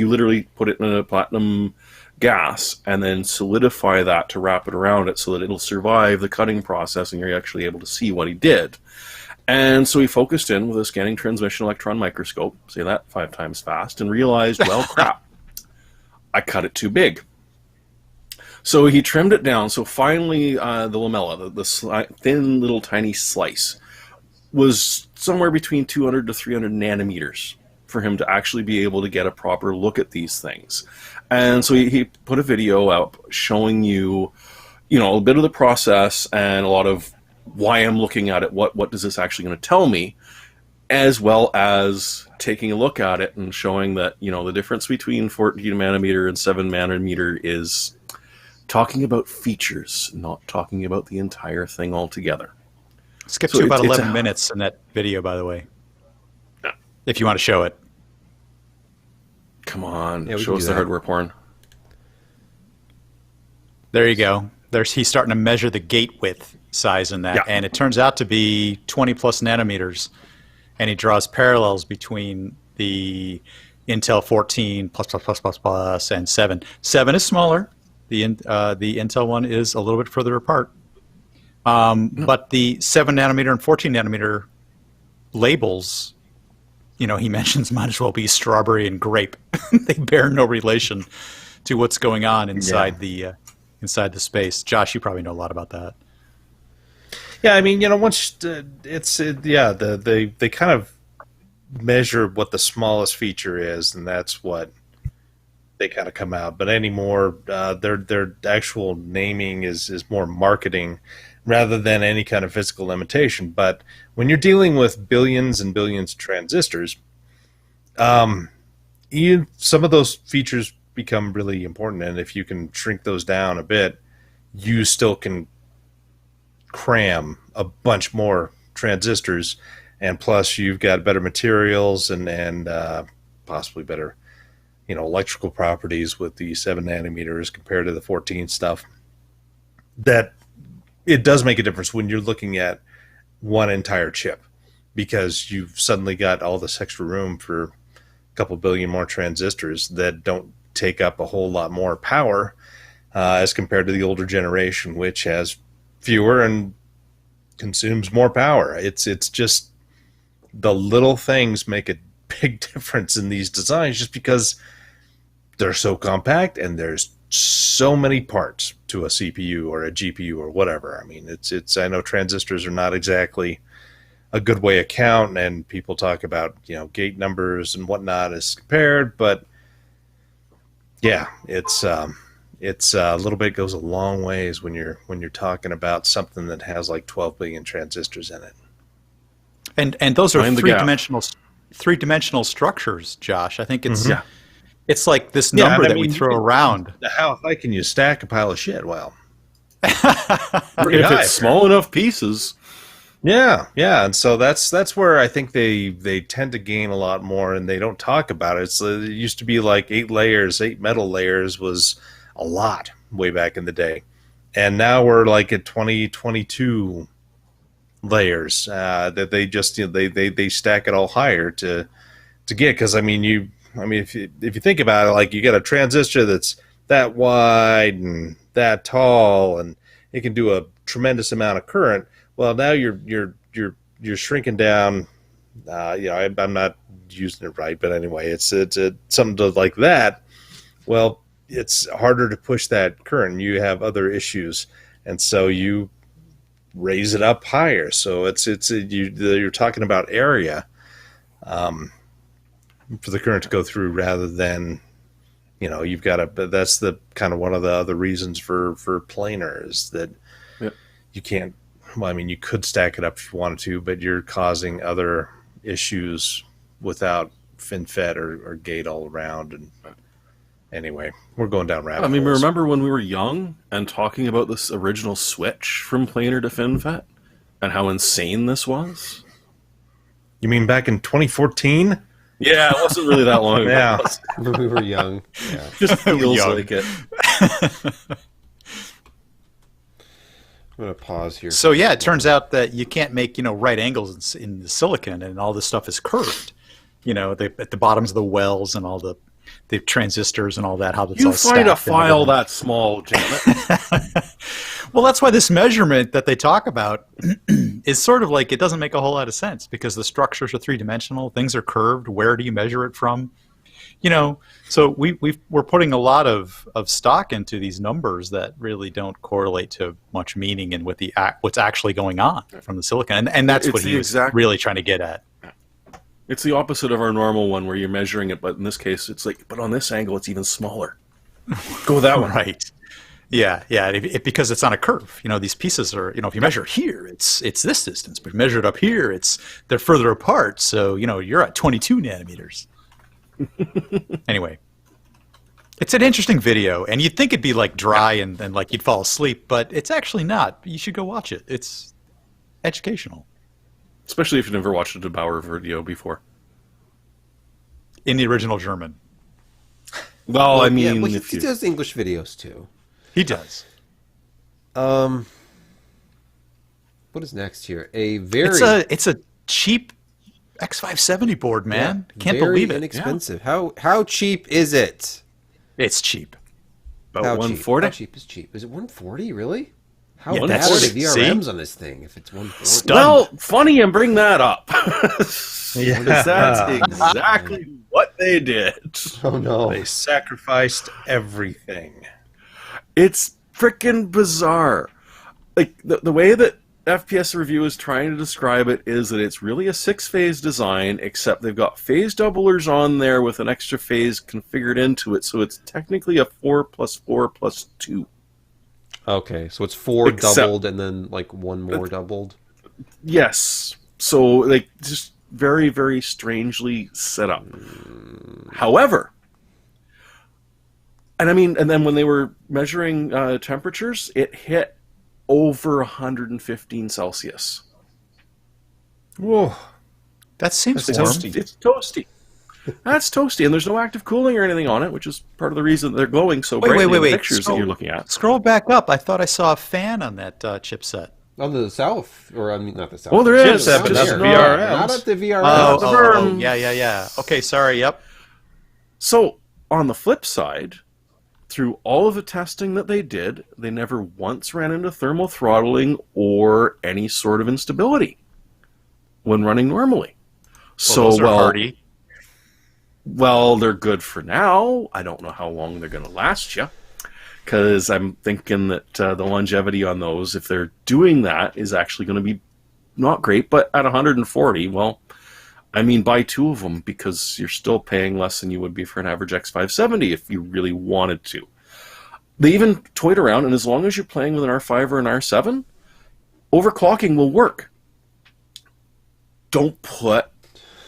literally put it in a platinum gas and then solidify that to wrap it around it so that it'll survive the cutting process and you're actually able to see what he did. And so he focused in with a scanning transmission electron microscope, say that 5 times fast, and realized, well, crap, I cut it too big. So he trimmed it down. So finally, the lamella, the thin little tiny slice, was somewhere between 200 to 300 nanometers for him to actually be able to get a proper look at these things. And so he put a video up showing you, a bit of the process and a lot of why I'm looking at it. What is this actually going to tell me? As well as taking a look at it and showing that, the difference between 14 nanometer and 7 nanometer is talking about features, not talking about the entire thing altogether. Skip So to about it's 11 minutes in that video, by the way. Yeah. If you want to show it. Come on, Yeah, we can show do us the that. hardware porn. There you go. He's starting to measure the gate width size in that, Yeah. and it turns out to be 20 plus nanometers. And he draws parallels between the Intel 14 plus and 7. 7 is smaller. The Intel one is a little bit further apart. But the 7 nanometer and 14 nanometer labels, he mentions might as well be strawberry and grape. They bear no relation to what's going on inside the space. Josh, you probably know a lot about that. Yeah, I mean, once they kind of measure what the smallest feature is, and that's what they kind of come out. But anymore, their actual naming is more marketing rather than any kind of physical limitation. But when you're dealing with billions and billions of transistors, some of those features become really important. And if you can shrink those down a bit, you still can cram a bunch more transistors, and plus you've got better materials and possibly better electrical properties with the 7 nanometers compared to the 14 stuff. That it does make a difference when you're looking at one entire chip, because you've suddenly got all this extra room for a couple billion more transistors that don't take up a whole lot more power as compared to the older generation, which has fewer and consumes more power. It's just the little things make a big difference in these designs just because they're so compact and there's so many parts to a CPU or a GPU or whatever. I mean, it's I know transistors are not exactly a good way of counting, and people talk about, gate numbers and whatnot as compared, but yeah, it's a little bit goes a long ways when you're talking about something that has like 12 billion transistors in it. And those are Mind the gap. three-dimensional structures, Josh. I think it's Yeah. it's like this Yeah, number I that mean, we throw around. How high can you stack a pile of shit? Well, If high. it's small enough pieces. yeah, and so that's where I think they tend to gain a lot more, and they don't talk about it. It used to be like 8 metal layers was a lot way back in the day, and now we're like at 22 layers that they just they stack it all higher to get, because I mean if you think about it, like you got a transistor that's that wide and that tall, and it can do a tremendous amount of current. Well, now you're shrinking down. I'm not using it right, but anyway, it's something like that. Well, it's harder to push that current. You have other issues, and so you raise it up higher. So you're talking about area for the current to go through, rather than you've got to. But that's the kind of one of the other reasons for planar is that you can't. Well, I mean, you could stack it up if you wanted to, but you're causing other issues without FinFET or gate all around. And anyway, we're going down rabbit I mean, holes. remember when we were young and talking about this original switch from planar to FinFET and how insane this was? You mean back in 2014? Yeah, it wasn't really that long ago. Yeah. When we were young. Yeah. Just feels Young. like it. I'm going to pause here. So yeah, it turns out that you can't make right angles in the silicon, and all this stuff is curved. At the bottoms of the wells and all the transistors and all that. How that's You all find a stacked and file everything. that small, Janet. Well, that's why this measurement that they talk about is sort of like, it doesn't make a whole lot of sense, because the structures are three-dimensional, things are curved. Where do you measure it from? So we're putting a lot of stock into these numbers that really don't correlate to much meaning in what's actually going on from the silicon, and that's It's what the he was exact- really trying to get at. It's the opposite of our normal one where you're measuring it, but in this case, it's like, but on this angle, it's even smaller. Go that one. Right. Yeah. Because it's on a curve. These pieces are. If you measure here, it's this distance. But if you measure it up here, they're further apart. So you're at 22 nanometers. Anyway, it's an interesting video, and you'd think it'd be like dry and like you'd fall asleep, but it's actually not. You should go watch it. It's educational Especially if you've never watched a DeBauer video before. in the original German. Well, I mean, well, if he you... does English videos too. He does. What is next here? A very It's a cheap X570 board, man. Can't very believe it. inexpensive. How cheap is it? It's cheap. About How 140? Cheap? How cheap is cheap? Is it 140 really? How Yeah, bad that's- are the VRMs see? on this thing? If it's 140, Stunned. Well, funny you bring that up. Yeah. That's exactly what they did. oh no, They sacrificed everything. It's freaking bizarre. Like, the way that FPS Review is trying to describe it is that it's really a 6-phase design, except they've got phase doublers on there with an extra phase configured into it, so it's technically a 4 plus 4 plus 2. Okay, so it's 4 Except- doubled and then like one more doubled. Yes. So, like, just very, very strangely set up. However, and I mean, and then when they were measuring temperatures, it hit over 115 Celsius. Whoa. That seems That's warm. toasty. It's toasty. That's toasty, and there's no active cooling or anything on it, which is part of the reason they're glowing so brightly in the pictures that you're looking at. Scroll back up. I thought I saw a fan on that chipset. On the south, or I mean, not the south. Oh, there is. South but just not the here. VRMs. Not at the VRMs. Oh, yeah. Okay, sorry. Yep. So, on the flip side, through all of the testing that they did, they never once ran into thermal throttling or any sort of instability when running normally. So, those are well, hardy. Well, they're good for now. I don't know how long they're going to last you. Because I'm thinking that the longevity on those, if they're doing that, is actually going to be not great. But at 140, well, I mean, buy two of them because you're still paying less than you would be for an average X570 if you really wanted to. They even toyed around, and as long as you're playing with an R5 or an R7, overclocking will work. Don't put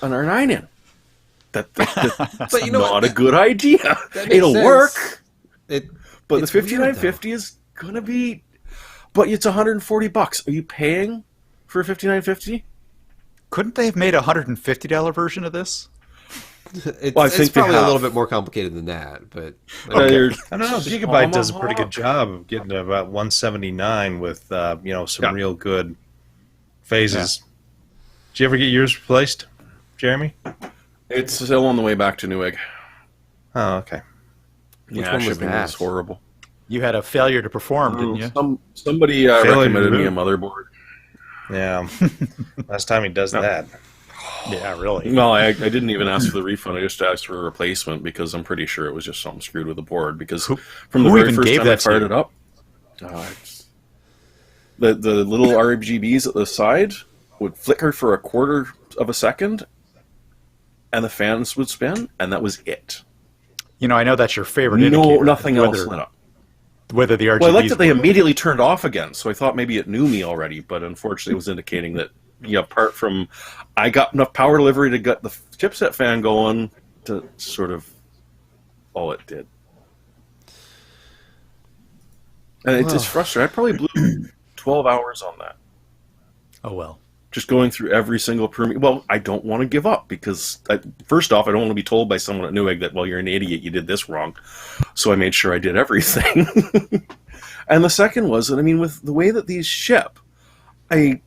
an R9 in. That's But you know not what? a good idea. That makes It'll sense. work. But the It's weird, 5950 is going to be... But it's $140. Are you paying for a 5950? Couldn't they have made a $150 version of this? It's, Well, I it's think they probably a have. little bit more complicated than that, but I don't know. Just Gigabyte does a pretty tomahawk. good job of getting to about 179 with some Yeah. real good phases. Did you ever get yours replaced, Jeremy? It's still on the way back to Newegg. Oh, okay. Which Yeah, one was shipping that? was horrible. You had a failure to perform, didn't you? Somebody Failure recommended to me a boot. motherboard. Yeah. Last time he does No. that. Yeah, really. Well, I didn't even ask for the refund. I just asked for a replacement because I'm pretty sure it was just something screwed with the board. Because from the who very even first gave time I that to fired you? it up, the little RGBs at the side would flicker for a quarter of a second, and the fans would spin, and that was it. You know, I know that's your favorite No, indicator. nothing else whether, lit up. Whether the RGBs Well, I liked that they work. immediately turned off again, so I thought maybe it knew me already, but unfortunately it was indicating that, apart from I got enough power delivery to get the chipset fan going, to sort of all it did. And it's frustrating. I probably blew 12 hours on that. Oh, well. Just going through every single permit. Well, I don't want to give up because, first off, I don't want to be told by someone at Newegg that, well, you're an idiot, you did this wrong. So I made sure I did everything. And the second was that, I mean, with the way that these ship, even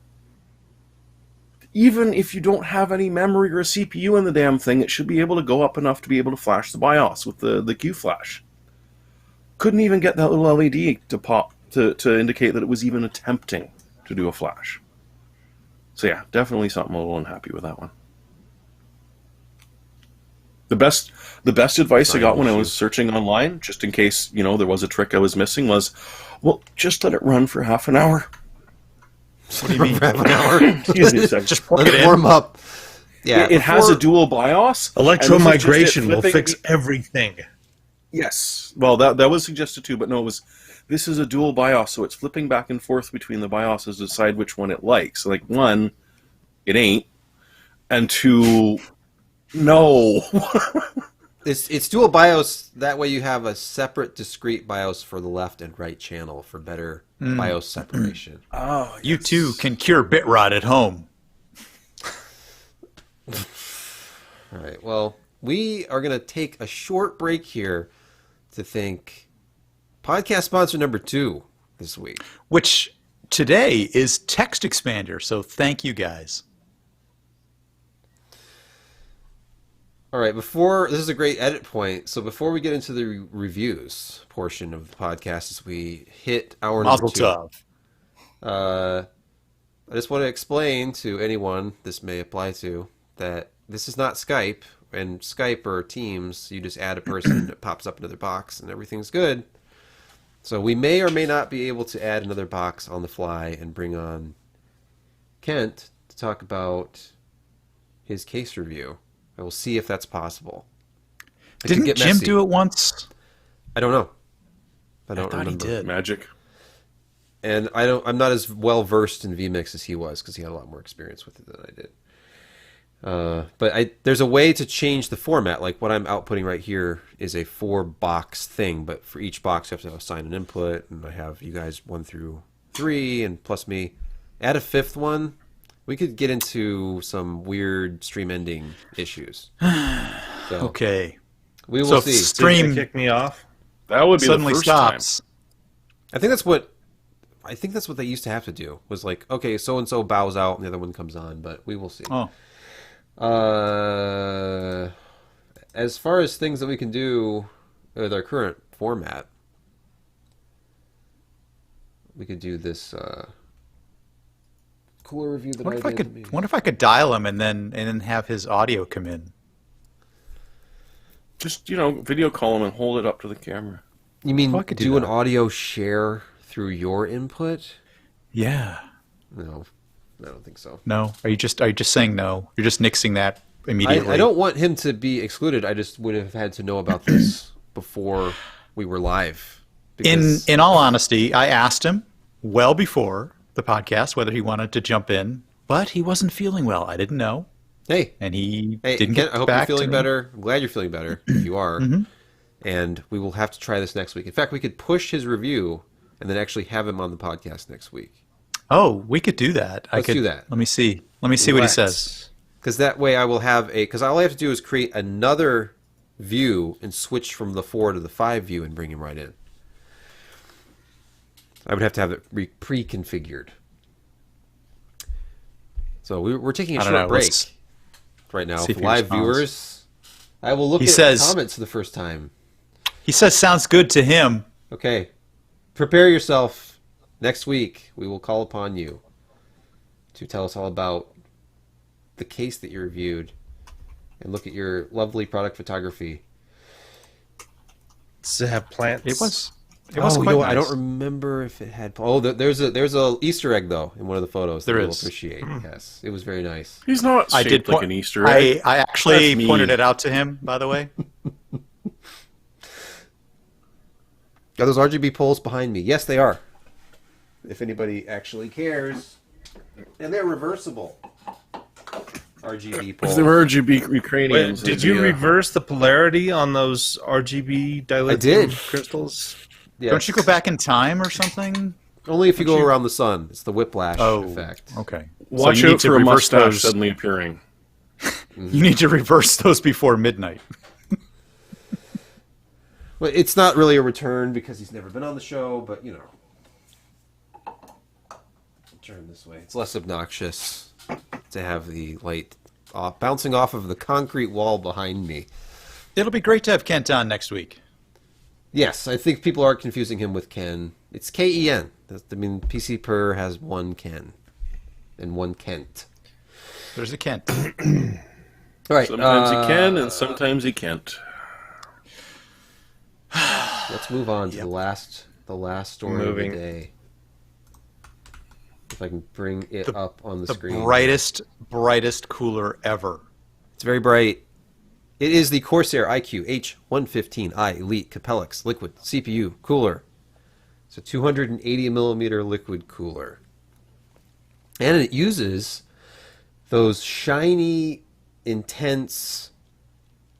if you don't have any memory or a CPU in the damn thing, it should be able to go up enough to be able to flash the BIOS with the Q flash. Couldn't even get that little LED to pop to indicate that it was even attempting to do a flash. So yeah, definitely something a little unhappy with that one. The best advice I got when I was searching online, just in case, there was a trick I was missing, was, well, just let it run for half an hour. What do you mean? half an hour. Excuse me a second. Just plug Let it it in. warm up. Yeah, It has a before- dual BIOS. and this is just it Electromigration will flipping fix the- everything. Yes. Well, that was suggested too, but no, this is a dual BIOS, so it's flipping back and forth between the BIOSes to decide which one it likes. Like, one, it ain't, and two, no. It's dual BIOS. That way you have a separate, discrete BIOS for the left and right channel for better BIOS separation. Oh, You too can cure bit rot at home. All right. Well, we are going to take a short break here to thank podcast sponsor number 2 this week. Which today is Text Expander. So thank you guys. All right, this is a great edit point. So before we get into the reviews portion of the podcast, as we hit hour number Mazel 2, tov. I just want to explain to anyone this may apply to that this is not Skype. And Skype or Teams, you just add a person, it pops up another box, and everything's good. So we may or may not be able to add another box on the fly and bring on Kent to talk about his case review. I will see if that's possible. It could Didn't get Jim messy. do it once? I don't know. I don't I thought he remember. did. magic. And I'm not as well versed in vMix as he was because he had a lot more experience with it than I did. But there's a way to change the format. Like what I'm outputting right here is a 4-box thing, but for each box you have to assign an input, and I have you guys 1 through 3, and plus me. Add a 5th one. We could get into some weird stream ending issues. So Okay. we will So see. stream Did they kick me off? That would be suddenly the first stops. I think that's what they used to have to do. Was like, okay, so and so bows out and the other one comes on, but we will see. Oh, As far as things that we can do with our current format, we could do this cooler review that wonder I if did. wonder if I could dial him and then have his audio come in. Just, video call them and hold it up to the camera. You mean Oh, I could do do an that. audio share through your input? Yeah. No, I don't think so. No. Are you just saying no? You're just nixing that immediately. I don't want him to be excluded. I just would have had to know about this before we were live. because- In all honesty, I asked him well before the podcast whether he wanted to jump in, but he wasn't feeling well. I didn't know, hey, and he hey, didn't Ken, get I hope back you're feeling to me. better. I'm glad you're feeling better. If you are, Mm-hmm. and we will have to try this next week. In fact, we could push his review and then actually have him on the podcast next week. Oh, we could do that. Let's do that. Let me see. Let me see what he Let's. says. Because that way I will have because all I have to do is create another view and switch from the 4 to the 5 view and bring him right in. I would have to have it pre-configured. So we're taking a I don't short know. break Let's right now. see if For he live responds. viewers, I will look He at says- comments for the first time. He says sounds good to him. Okay, prepare yourself. Next week we will call upon you to tell us all about the case that you reviewed and look at your lovely product photography. Does it have plants? It was Oh, quite you know what? nice. I don't remember if it had. Oh, there's a Easter egg though in one of the photos. There that you'll is. appreciate. Yes, it was very nice. He's not I shaped did like point- an Easter egg. I actually That's me. pointed it out to him, by the way. Are those RGB poles behind me? Yes, they are. If anybody actually cares, and they're reversible. RGB If poles. there were RGB Wait, Ukrainians, did it'd you be, reverse the polarity on those RGB dilithium did. crystals? Yes. Don't you go back in time or something? Only if you go around the sun. It's the whiplash effect. okay. Watch so you need out to for a reverse mustache those. suddenly appearing. You need to reverse those before midnight. Well, it's not really a return because he's never been on the show, but turn this way. It's less obnoxious to have the light bouncing off of the concrete wall behind me. It'll be great to have Kent on next week. Yes, I think people are confusing him with Ken. It's Ken. I mean, PC Per has one Ken and one Kent. There's a Kent. All right, Sometimes he can, and sometimes he can't. let's move on to the last story Moving. of the day. If I can bring it up on the The screen. brightest cooler ever. It's very bright. It is the Corsair iQ H115i Elite Capellix Liquid CPU Cooler. It's a 280 millimeter liquid cooler. And it uses those shiny, intense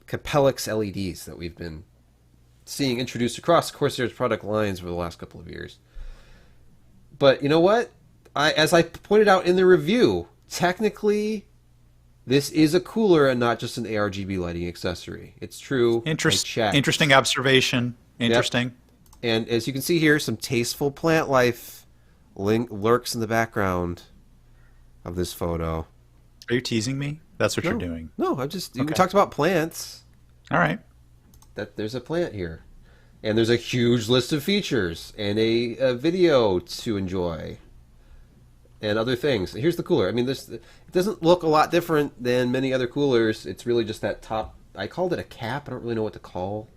Capellix LEDs that we've been seeing introduced across Corsair's product lines over the last couple of years. But you know what? As I pointed out in the review, technically this is a cooler and not just an ARGB lighting accessory. It's true. I checked. Interesting observation. Interesting. And as you can see here, some tasteful plant life lurks in the background of this photo. Are you teasing me? That's what you're doing. No, we talked about plants. All right. That there's a plant here. And there's a huge list of features and a video to enjoy. And other things. Here's the cooler. I mean, it doesn't look a lot different than many other coolers. It's really just that top. I called it a cap. I don't really know what to call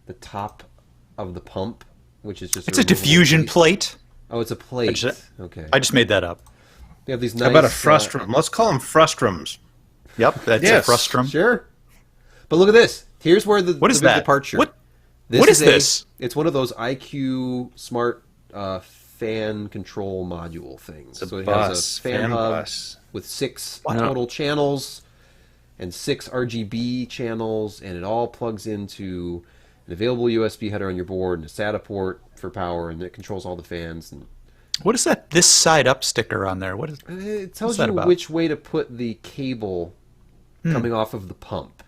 the top of the pump, which is just It's a removable diffusion piece. plate. Oh, it's a plate. just- Okay. I just made that up. We have these nice. How about a frustrum? Let's call them frustrums. Yep, that's Yes. a frustrum. Sure. But look at this. Here's where the What is big that? departure. What is a- this? It's one of those IQ smart fan control module things. It's a it bus, has a fan fan hub bus. with 6 Wow. total channels and 6 RGB channels, and it all plugs into an available USB header on your board and a SATA port for power, and it controls all the fans. And What is that? This side up sticker on there. What is? it tells that you about? which way to put the cable coming off of the pump.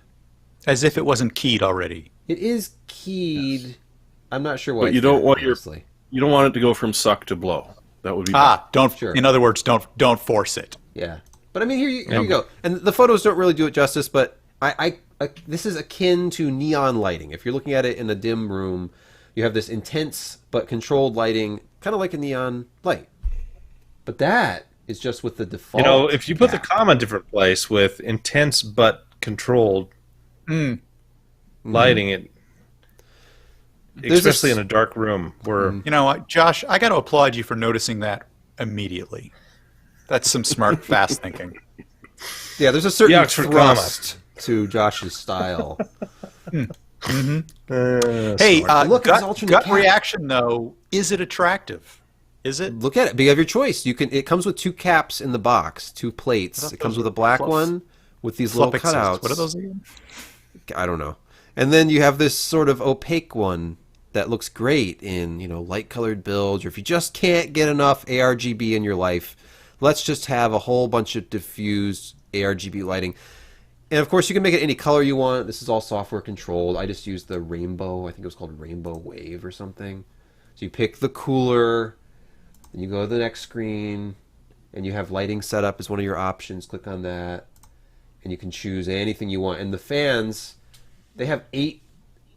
As if it wasn't keyed already. It is keyed. I'm not sure why. But you it's don't there, want honestly. you don't want it to go from suck to blow. That would be bad. Don't. Sure. In other words, don't force it. Yeah, but I mean, here you go. And the photos don't really do it justice, but I this is akin to neon lighting. If you're looking at it in a dim room, you have this intense but controlled lighting, kind of like a neon light. But that is just with the default. You know, if you put the cap. comma a different place with intense but controlled, lighting it, There's especially this- in a dark room where You know, Josh, I got to applaud you for noticing that immediately. That's some smart, fast thinking. Yeah, there's a certain The Oxford thrust to Josh's style. Hey, Look, it's gut, alternate gut cap. reaction though, is it attractive? Is it? Look at it. But you have your choice. You can. It comes with 2 caps in the box, 2 plates. thought It comes those with a were black fluff- one with these little Fluffixes. cutouts. What are those again? I don't know. And then you have this sort of opaque one that looks great in, light colored builds, or if you just can't get enough ARGB in your life, let's just have a whole bunch of diffused ARGB lighting. And of course, you can make it any color you want. This is all software controlled. I just used the rainbow. I think it was called Rainbow Wave or something. So you pick the cooler, and you go to the next screen, and you have lighting set up as one of your options. Click on that, and you can choose anything you want. And the fans, they have 8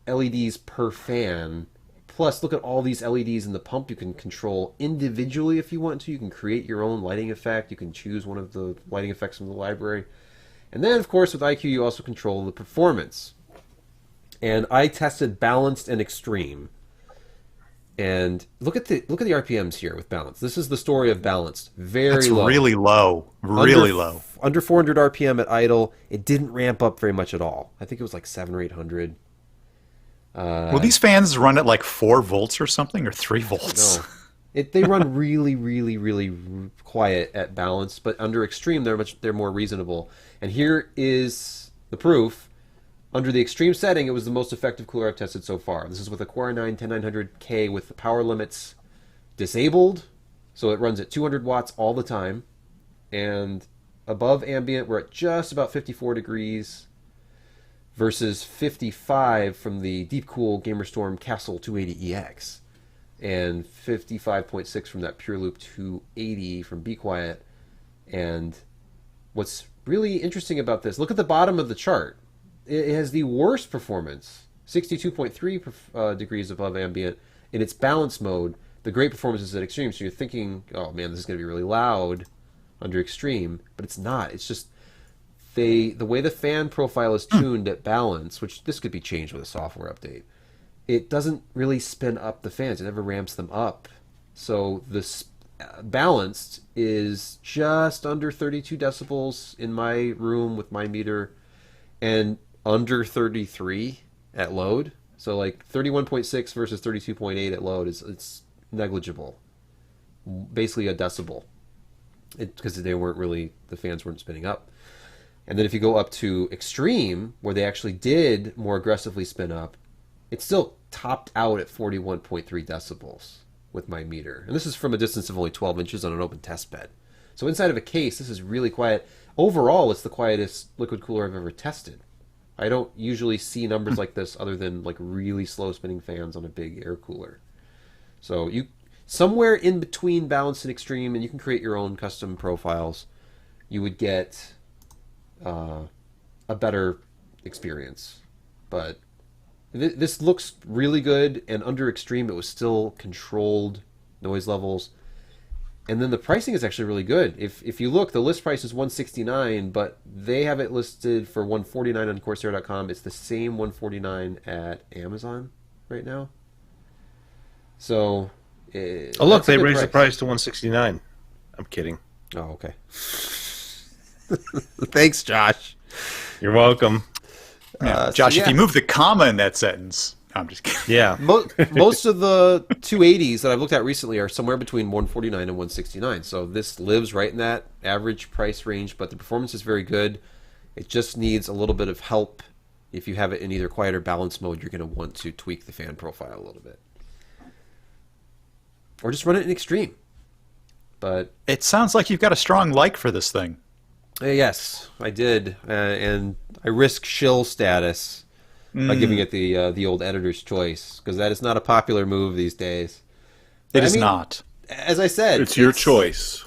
LEDs per fan. Plus, look at all these LEDs in the pump. You can control individually if you want to. You can create your own lighting effect. You can choose one of the lighting effects from the library. And then, of course, with IQ, you also control the performance. And I tested balanced and extreme. And look at the RPMs here with balance. This is the story of balanced. Very That's low. really low. Really Under- low. Under 400 RPM at idle. It didn't ramp up very much at all. I think it was like 700 or 800. Will these fans run at like 4 volts or something, or 3 volts? No. They run really, really, really quiet at balance, but under extreme they're more reasonable. And here is the proof. Under the extreme setting, it was the most effective cooler I've tested so far. This is with a Core i9 10900K with the power limits disabled, so it runs at 200 watts all the time. And above ambient, we're at just about 54 degrees versus 55 from the Deepcool GamerStorm Castle 280EX. And 55.6 from that Pure Loop 280 from Be Quiet. And what's really interesting about this, look at the bottom of the chart. It has the worst performance, 62.3 degrees above ambient, in its balance mode. The great performance is at extreme, so you're thinking, oh man, this is going to be really loud under extreme, but it's not. It's just the way the fan profile is tuned at balance, which this could be changed with a software update. It doesn't really spin up the fans. It never ramps them up. So this balanced is just under 32 decibels in my room with my meter, and under 33 at load. So like 31.6 versus 32.8 at load it's negligible. Basically a decibel. Because the fans weren't spinning up. And then if you go up to extreme, where they actually did more aggressively spin up, it still topped out at 41.3 decibels with my meter. And this is from a distance of only 12 inches on an open test bed. So inside of a case, this is really quiet. Overall, it's the quietest liquid cooler I've ever tested. I don't usually see numbers like this other than like really slow spinning fans on a big air cooler. So you somewhere in between balanced and extreme, and you can create your own custom profiles, you would get a better experience. But this looks really good, and under extreme it was still controlled noise levels. And then the pricing is actually really good. If you look, the list price is $169, but they have it listed for $149 on Corsair.com. It's the same $149 at Amazon right now. So, oh look, that's a they good raised the price to $169. I'm kidding. Oh, okay. Thanks, Josh. You're welcome. Yeah. Josh, so if you move the comma in that sentence, I'm just kidding. Yeah. Most of the 280s that I've looked at recently are somewhere between 149 and 169. So this lives right in that average price range, but the performance is very good. It just needs a little bit of help. If you have it in either quiet or balance mode, you're going to want to tweak the fan profile a little bit. Or just run it in extreme. But It sounds like you've got a strong like for this thing. yes, I did. And I risk shill status by giving it the old editor's choice, because that is not a popular move these days. It I is mean, not. As I said, It's your choice.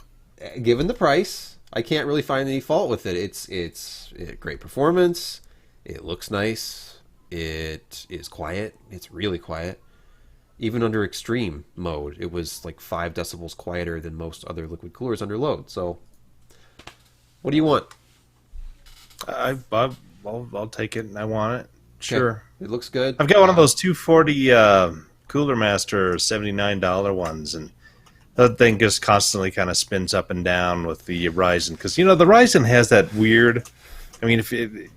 Given the price, I can't really find any fault with it. It's great performance. It looks nice. It is quiet. It's really quiet. Even under extreme mode, it was like 5 decibels quieter than most other liquid coolers under load. So, what do you want? I'll take it, and I want it. Sure. It looks good. I've got one of those 240 Cooler Master $79 ones, and that thing just constantly kind of spins up and down with the Ryzen. Because, the Ryzen has that weird... I mean,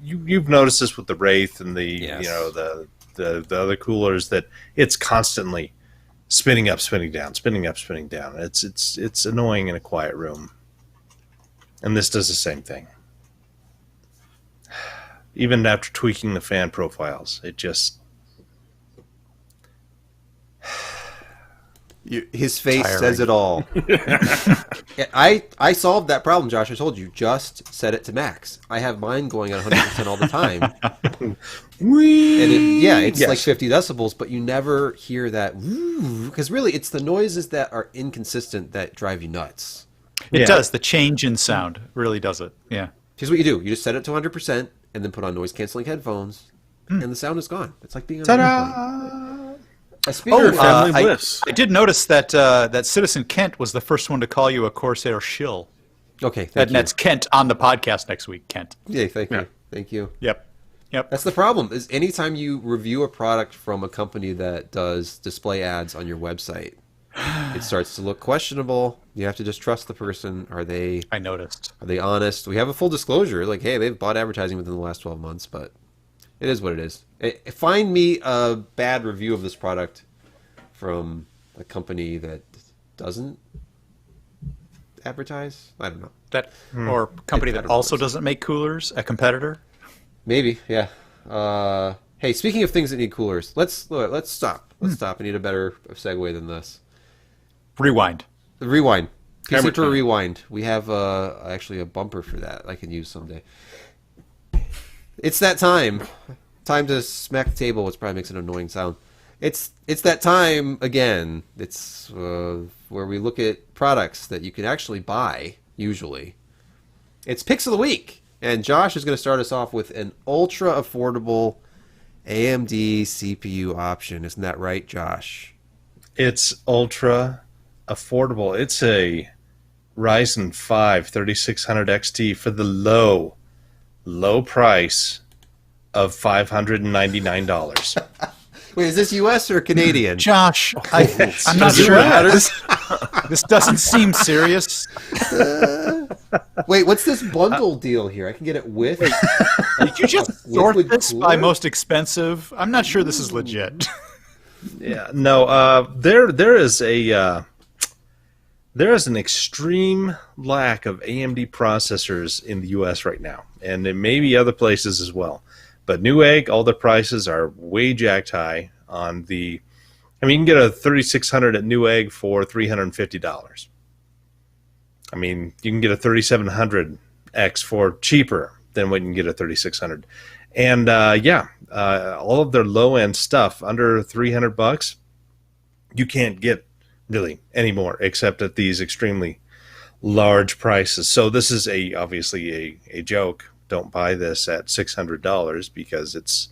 you've noticed this with the Wraith and the the other coolers, that it's constantly spinning up, spinning down, spinning up, spinning down. It's annoying in a quiet room. And this does the same thing. Even after tweaking the fan profiles, it just... His face Tiring. says it all. Yeah, I solved that problem, Josh. I told you, just set it to max. I have mine going at 100% all the time. And it's Yes. like 50 decibels, but you never hear that, because really it's the noises that are inconsistent that drive you nuts. It Yeah. does. The change in sound really does it. Yeah. Here's what you do. You just set it to 100% and then put on noise-canceling headphones, and the sound is gone. It's like being on an airplane. Ta-da! A speaker. Oh, family I, bliss. I did notice that that Citizen Kent was the first one to call you a Corsair shill. Okay, thank you. That's Kent on the podcast next week, Kent. Yeah, thank you. Thank you. Yep. That's the problem, is anytime you review a product from a company that does display ads on your website, it starts to look questionable. You have to just trust the person. Are they I noticed. honest? We have a full disclosure, like, hey, they've bought advertising within the last 12 months, but it is what it is. Find me a bad review of this product from a company that doesn't advertise. I don't know. That or company I that don't know also what it is. doesn't make coolers, a competitor. Maybe, yeah. Hey, speaking of things that need coolers, let's stop. Let's stop. I need a better segue than this. Rewind. The rewind. Camera Piece for time. rewind. We have actually a bumper for that I can use someday. It's that time. Time to smack the table, which probably makes an annoying sound. It's that time again. It's where we look at products that you can actually buy, usually. It's Picks of the Week. And Josh is going to start us off with an ultra affordable AMD CPU option. Isn't that right, Josh? It's ultra affordable. It's a Ryzen 5 3600 XT for the low price of $599. Wait, is this U.S. or Canadian? Josh, I'm not sure. This doesn't seem serious. Wait, what's this bundle deal here? I can get it with. Did you just sort Liquid this by cooler? most expensive? I'm not sure this is legit. Yeah, no. There is an extreme lack of AMD processors in the U.S. right now, and it may be other places as well. But Newegg, all the prices are way jacked high on the. I mean, you can get a 3600 at Newegg for $350. I mean, you can get a 3700X for cheaper than what you can get a 3600. And all of their low end stuff under $300, you can't get really anymore except at these extremely large prices. So this is obviously a joke. Don't buy this at $600 because it's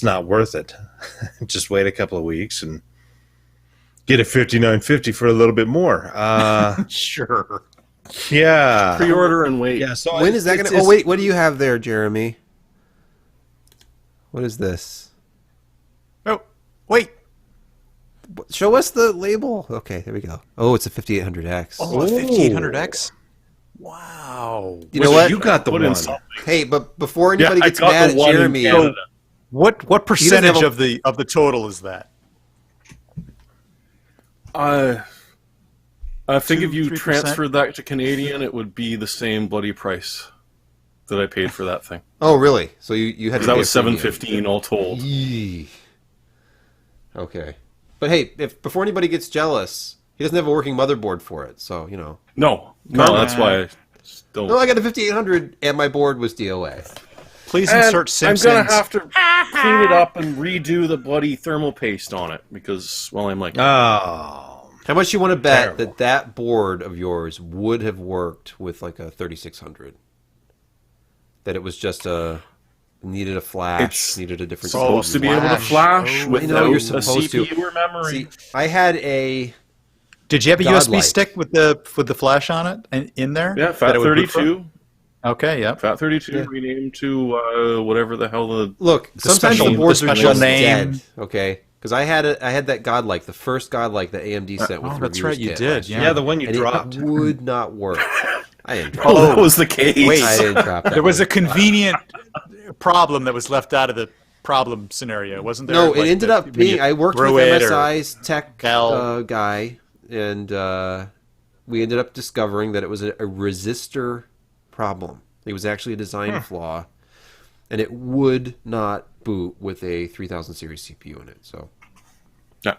not worth it. Just wait a couple of weeks and get it $59.50 for a little bit more. Sure. Yeah. Pre-order and wait. Yeah. So When is that going to? Oh, wait. What do you have there, Jeremy? What is this? Oh, wait. Show us the label. Okay, there we go. Oh, it's a 5800X. Oh, a 5800X? Wow. You know what? You got the Put in one. something. Hey, but before Yeah, anybody I gets got mad the at one in Jeremy, Canada. What percentage have of the total is that? I think if you 3%? transferred that to Canadian, it would be the same bloody price that I paid for that thing. oh really? So you had to That pay was a premium. $7.15 all told. Yee. Okay, but hey, if before anybody gets jealous, he doesn't have a working motherboard for it, so you know. No, that's why I don't. No, I got a 5800 and my board was DOA. Please And insert I'm Simpsons. gonna have to clean it up and redo the bloody thermal paste on it because, well, I'm like, Oh. How much you want to bet Terrible. that board of yours would have worked with like a 3600? That it was just needed a flash, It's needed a different. supposed to be able to Flash. flash Oh, I without know you're a supposed to. CPU or memory. See, I had a. Did you have a Godlike. USB stick with the flash on it and in there? Yeah, That it would boot from? FAT32. Okay, yep. FAT32 Yeah. renamed to whatever the hell the. Look, sometimes special- the boards the are special just name. dead. Okay, because I had that Godlike, the first Godlike that AMD sent with oh, the that's reviewers right, you kit did, last yeah. year. Yeah, the one you and dropped. it would not work. I didn't drop Oh, it. that was the case. Wait. I didn't drop that. There was a one. convenient problem that was left out of the problem scenario, wasn't there? No, it Like ended that up when being. you I worked with threw it or- MSI's tech Cal. guy, and we ended up discovering that it was a resistor problem. It was actually a design flaw, and it would not boot with a 3000 series CPU in it. So Yeah.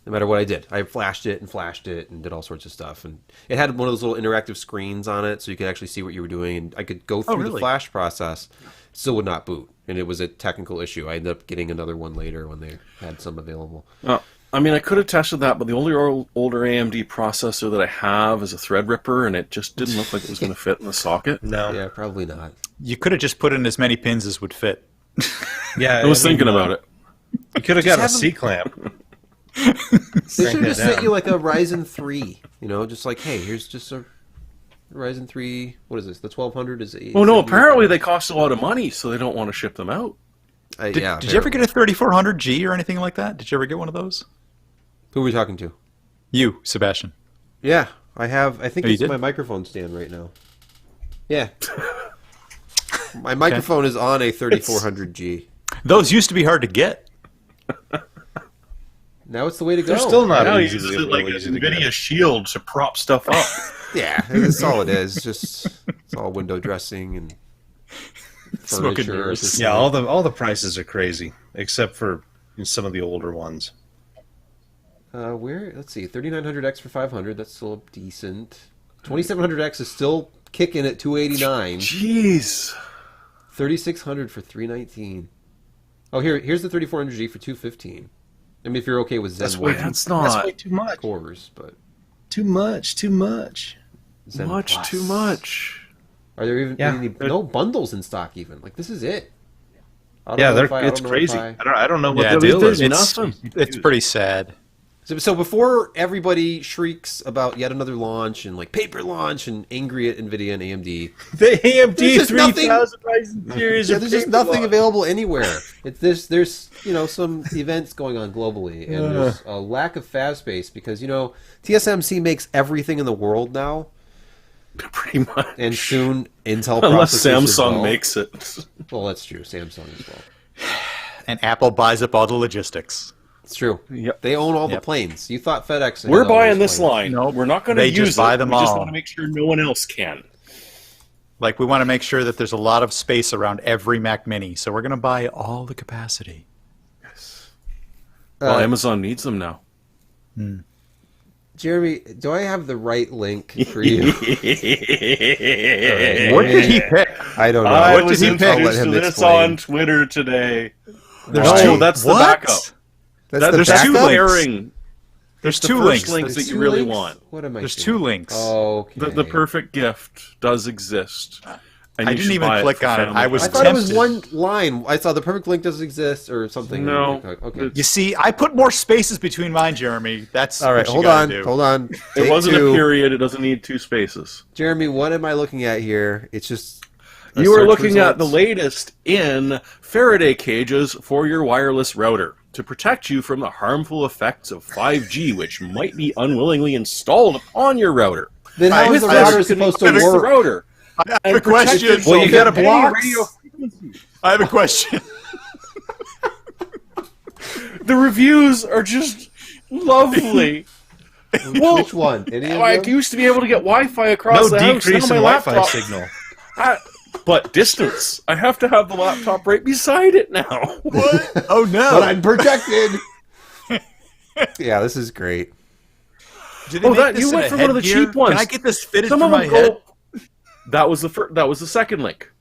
no matter what I did, I flashed it and did all sorts of stuff. And it had one of those little interactive screens on it, so you could actually see what you were doing. And I could go through the really? flash process. It still would not boot, and it was a technical issue. I ended up getting another one later when they had some available. I mean, I could have tested that, but the only older AMD processor that I have is a Threadripper, and it just didn't look like it was going to fit in the socket. No. Yeah, probably not. You could have just put in as many pins as would fit. Yeah, I was thinking about it. You could have got a have 'em- C-clamp. They should Crank have it just sent down. you like a Ryzen 3, just like, hey, here's just a Ryzen 3. What is this? The 1200 is 8. Oh no! Apparently they cost a lot of money, so they don't want to ship them out. Did, Yeah. did you ever get a 3400G or anything like that? Did you ever get one of those? Who are we talking to? You, Sebastian. Yeah, I have. I think Oh, you it's did? my microphone stand right now. Yeah. My microphone is on a 3400G. Those used to be hard to get. Now it's the way to go. They're still not Now you easy. use it like a NVIDIA Shield to prop stuff up. Yeah, that's all it is. It's all window dressing and Smoke and furniture. mirrors. It's just Yeah, like- all the prices are crazy, except for some of the older ones. Let's see, 3900X for 500. That's still decent. 2700X is still kicking at 289. Jeez. 3600 for 319. Oh, here's the 3400G for 215. I mean, if you're okay with Zen That's way, 1 That's that's not way too much. cores, but Too much. Too much. Zen much. Plus. Too much. Are there even Yeah, any, they're- no bundles in stock? Even like this is it. Yeah, Auto-notify, it's crazy. auto-notify. I don't know what Yeah, the deal there's is. nothing. It's pretty sad. So before everybody shrieks about yet another launch and like paper launch and angry at Nvidia and AMD, The AMD There's just nothing- 3000 Ryzen series. yeah, are there's just paper nothing launch. available anywhere. There's some events going on globally, and there's a lack of fab space because TSMC makes everything in the world now, Pretty much. and soon Intel Unless processors as Samsung well. makes it. Well, that's true. Samsung as well. And Apple buys up all the logistics. It's true. Yep. They own all the Yep. planes. You thought FedEx? had We're all buying those this planes. line. Nope. We're not going to They use just buy it. them We just all. want to make sure no one else can. Like, we want to make sure that there's a lot of space around every Mac Mini, so we're going to buy all the capacity. Well, Amazon needs them now. Jeremy, do I have the right link for you? What did he pick? I don't know. I What was did he pick? I'll let introduced to him this explain. on Twitter today. There's No, two. that's the What? backup. That's the there's backup? two links. Pairing. There's The two first links. links There's that you two really links? want. What am I? There's doing? two links. Okay. The perfect gift does exist. And I you didn't should even buy click for on it. family I was I members. thought it was tempted. one line. I saw the perfect link doesn't exist or something. No. Okay. You see, I put more spaces between mine, Jeremy. That's All right. what you Hold gotta on. do. Hold on. It Take wasn't two. a period. It doesn't need two spaces. Jeremy, what am I looking at here? It's just. a You are search looking at the results. latest in Faraday cages for your wireless router to protect you from the harmful effects of 5G, which might be unwillingly installed upon your router. Then how is the With router this, you can supposed to fix the work? router. I have a question. Well, you got to Blocks? radio. I have a question. The reviews are just lovely. Well, Which one? Any of I them? used to be able to get Wi-Fi across No the house. decrease Now in my Wi-Fi laptop- signal. But distance. I have to have the laptop right beside it now. Oh no! But I'm protected. Yeah, this is great. Did they Oh, make that- this you in went a for one of the headgear? cheap ones. Can I get this fitted Some to of my them head? go. That was the second link.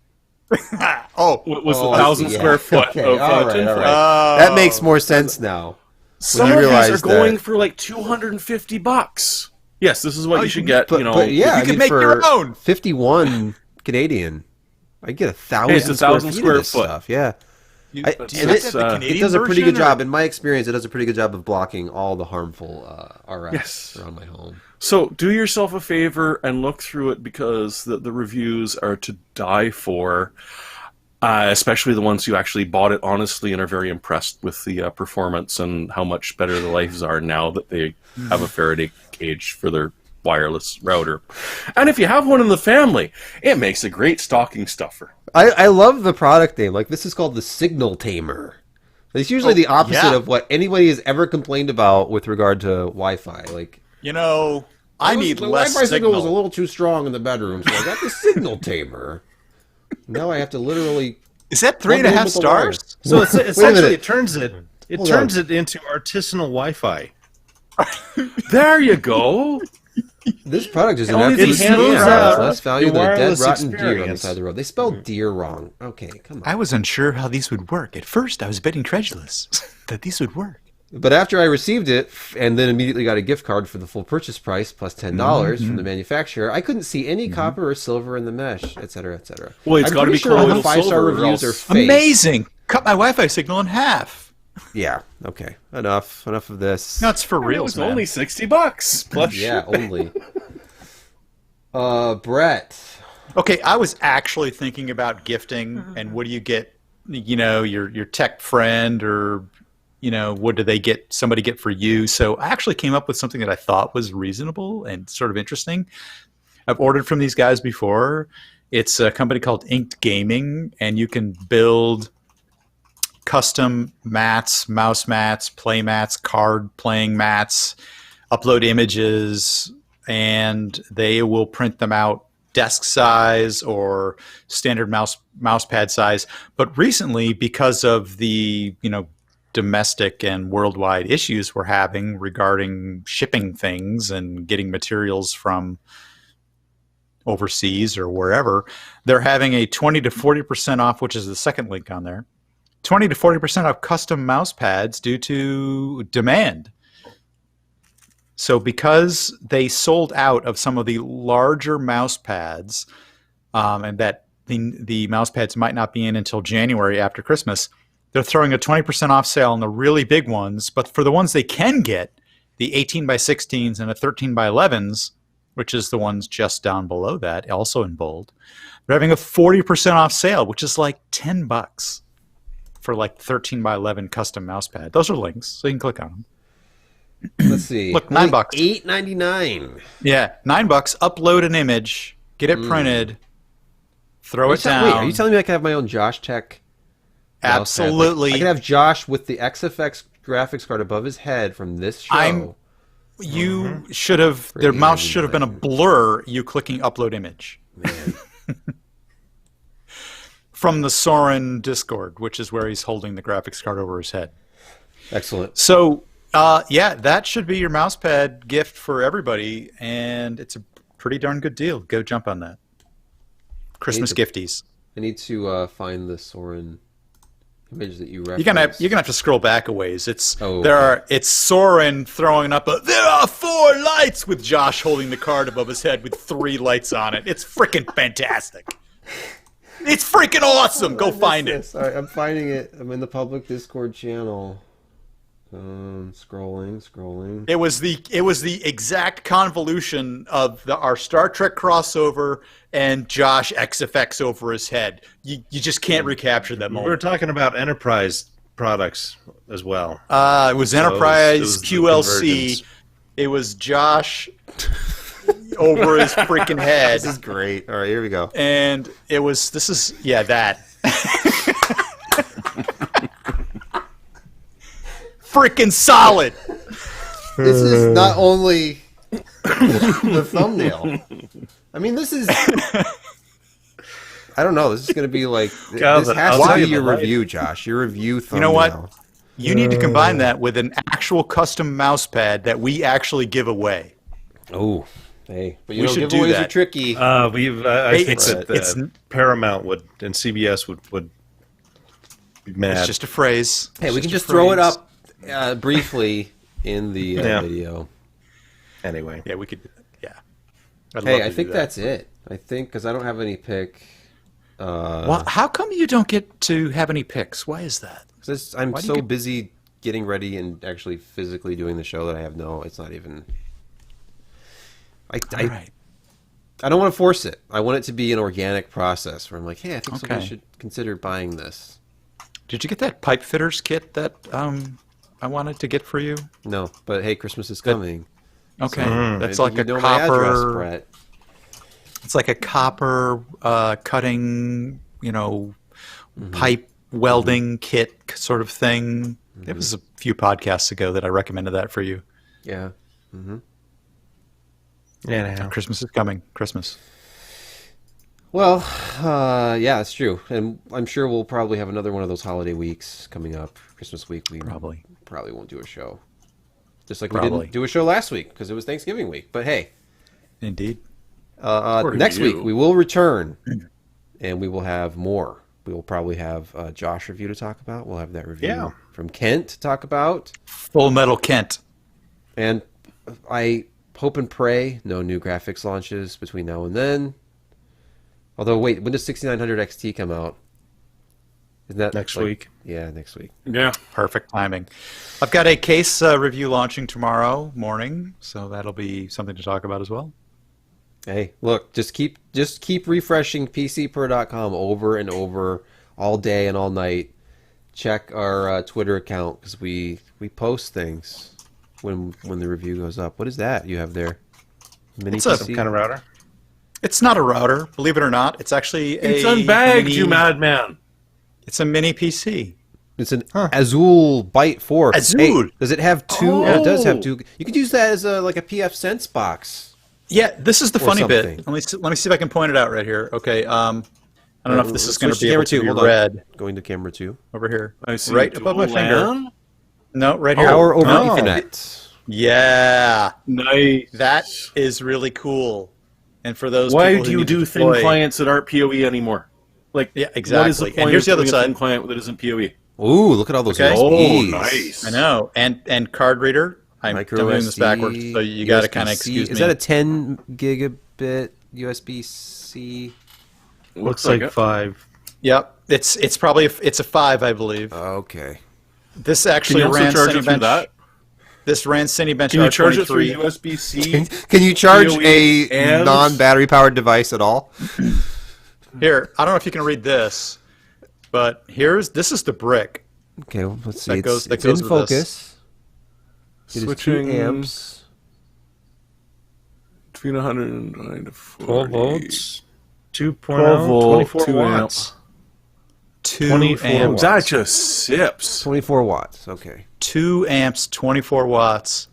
Oh, Was Oh, the I 1,000 see, yeah. square foot Okay, of all right, tinfoil. all right. That makes more sense now. Some you of these realize are going that- for like $250. Yes, this is what you should get. But, you know, but yeah, you I can mean, make for your own. 51 Canadian, I get 1,000 Hey, it's 1,000 square feet square of this foot. stuff. Yeah. You, I- do and you have it- to have the it Canadian It does a pretty version, good or- job. In my experience, it does a pretty good job of blocking all the harmful RF Yes. around my home. So do yourself a favor and look through it, because the reviews are to die for, especially the ones who actually bought it honestly and are very impressed with the performance and how much better the lives are now that they have a Faraday cage for their wireless router. And if you have one in the family, it makes a great stocking stuffer. I love the product name. Like, this is called the Signal Tamer. It's usually the opposite yeah. of what anybody has ever complained about with regard to Wi-Fi. Like, You know, I need the less Wi-Fi signal was a signal. little too strong in the bedroom, so I got the Signal Tamer. Now I have to literally. Is that Plug it in 3.5 with the wire. stars? So it's Wait a essentially minute. it turns it Hold turns on. it into artisanal Wi-Fi. There you go. This product is an Only effort the to smooths out less value the than a dead wireless rotten deer on the experience. side of the road. They spelled deer wrong. Okay, come on. I was unsure how these would work. At first, I was a bit incredulous that these would work. But after I received it, and then immediately got a gift card for the full purchase price plus $10 from the manufacturer, I couldn't see any copper or silver in the mesh, et cetera, et cetera. Well, it's I'm gotta pretty be sure all the colloidal 5-star silver or reviews are else- fake. Amazing! Cut my Wi-Fi signal in half. Yeah. Okay. Enough of this. No, it's for It real, was man. only $60 plus Yeah. shipping. Only. Brett. Okay, I was actually thinking about gifting, and what do you get? You know, your tech friend, or what do they get? Somebody get for you. So I actually came up with something that I thought was reasonable and sort of interesting. I've ordered from these guys before. It's a company called Inked Gaming, and you can build custom mats, mouse mats, play mats, card playing mats, upload images, and they will print them out desk size or standard mouse pad size. But recently, because of the domestic and worldwide issues we're having regarding shipping things and getting materials from overseas or wherever, they're having a 20 to 40% off, which is the second link on there. 20 to 40% off custom mouse pads due to demand. So because they sold out of some of the larger mouse pads, and that the mouse pads might not be in until January after Christmas, they're throwing a 20% off sale on the really big ones. But for the ones they can get, the 18 by 16s and the 13 by 11s, which is the ones just down below that, also in bold, they're having a 40% off sale, which is like $10 for like 13 by 11 custom mouse pad. Those are links, so you can click on them. Let's see. Look, Only $9. $8.99. Yeah, $9. Upload an image, get it printed, throw it down. Wait, are you telling me I can have my own Josh Tech? mouse pad? Absolutely. Like, I can have Josh with the XFX graphics card above his head from this show. You should have. Their Pretty mouse should have been a amazing. blur. You clicking upload image Man. from the Soren Discord, which is where he's holding the graphics card over his head. Excellent. So, yeah, that should be your mousepad gift for everybody, and it's a pretty darn good deal. Go jump on that. Christmas to- gifties. I need to find the Soren image that you referenced. You're gonna have to scroll back a ways. It's Oh, it's Soren throwing up a "There are 4 lights" with Josh holding the card above his head with 3 lights on it. It's freaking fantastic. It's freaking awesome. Go find it. Sorry, I'm finding it. I'm in the public Discord channel. Scrolling. It was the exact convolution of our Star Trek crossover and Josh XFX over his head. You just can't recapture that We were moment. talking about enterprise products as well. It was Enterprise it was the QLC. convergence. It was Josh over his freaking head. This is great. All right, here we go. And it was that freaking solid. This is not only the thumbnail. I mean, this is. I don't know. This is going to be like. God, This has I'll to tell be you your the light. review, Josh. Your review thumbnail. You know what? You need to combine that with an actual custom mouse pad that we actually give away. Oh, hey. But We should do giveaways are that. tricky. I Hey, think that it's Paramount would and CBS would be mad. It's just a phrase. Hey, It's we can a just throw it phrase. up briefly in the Yeah. video. Anyway, Yeah, we could do that. Yeah. I'd love Hey, to I do think that. that's it. I think because I don't have any pick. Well, how come you don't get to have any picks? Why is that? I'm Why do you so get- busy getting ready and actually physically doing the show that I have it's not even. All I right. I don't want to force it. I want it to be an organic process where I'm like, hey, I think somebody Okay. should consider buying this. Did you get that pipe fitters kit that I wanted to get for you? No, but hey, Christmas is coming. Okay, that's You like a know my address, copper. Brett. It's like a copper cutting, pipe welding kit sort of thing. It was a few podcasts ago that I recommended that for you. Yeah. Yeah. Christmas is coming. Christmas. Well, yeah, it's true, and I'm sure we'll probably have another one of those holiday weeks coming up. Christmas week, we Probably. won't do a show, just like we Probably. didn't do a show last week because it was Thanksgiving week. But hey, Indeed. next you. week we will return, and we will have more. We will probably have Josh review to talk about. We'll have that review Yeah. from Kent to talk about, Full Metal Kent. and I hope and pray no new graphics launches between now and then. Although, wait, when does 6900 XT come out? Isn't that Next like- week. Yeah, next week. Yeah. Perfect timing. I've got a case review launching tomorrow morning, so that'll be something to talk about as well. Hey, look, just keep refreshing PCPro.com over and over all day and all night. Check our Twitter account because we post things when the review goes up. What is that you have there? Mini It's a- PC? Some kind of router. It's not a router, believe it or not. It's actually It's a unbagged, mini- you madman. It's a mini PC. It's an Azul Byte 4. Azul. Hey, does it have two? Yeah, it does have Oh. two. You could use that as like a PF Sense box. Yeah, this is the funny something. bit. Let me see if I can point it out right here. Okay, I don't know if this is going Switch to be camera able to be two. Hold on. read Going to camera 2. over here. I see right above my dual finger. LAN. No, right here. Power over No. Ethernet. Yeah, Nice. that is really cool. And for those Why people do who you need to do thin deploy- clients that aren't PoE anymore? Like, Yeah, What is exactly. the And point here's of the other doing a thin side. client that isn't PoE? Ooh, look at all those Okay. USBs. Oh, nice. I know, and card reader. I'm Micro doing this SD, backwards, so you got to kind of USB-C. excuse me. Is that a 10 gigabit USB-C? Looks like like it. 5. Yep, it's probably it's a 5, I believe. Okay. This Can actually you also ran charge it through Cinebench. that? This ran Cinebench Can you charge it through R23. USB-C? Can you charge PoE a and- non-battery powered device at all? Here, I don't know if you can read this, but this is the brick. Okay, well, let's see. That It's, goes- that it's goes in with this. focus. It is 2 Switching amps. between 109 to 40. 12 volts. 2.0. 12 volt, 24 2 watts. 2 24 amps. That just sips. 24 watts. Okay. 2 amps, 24 watts.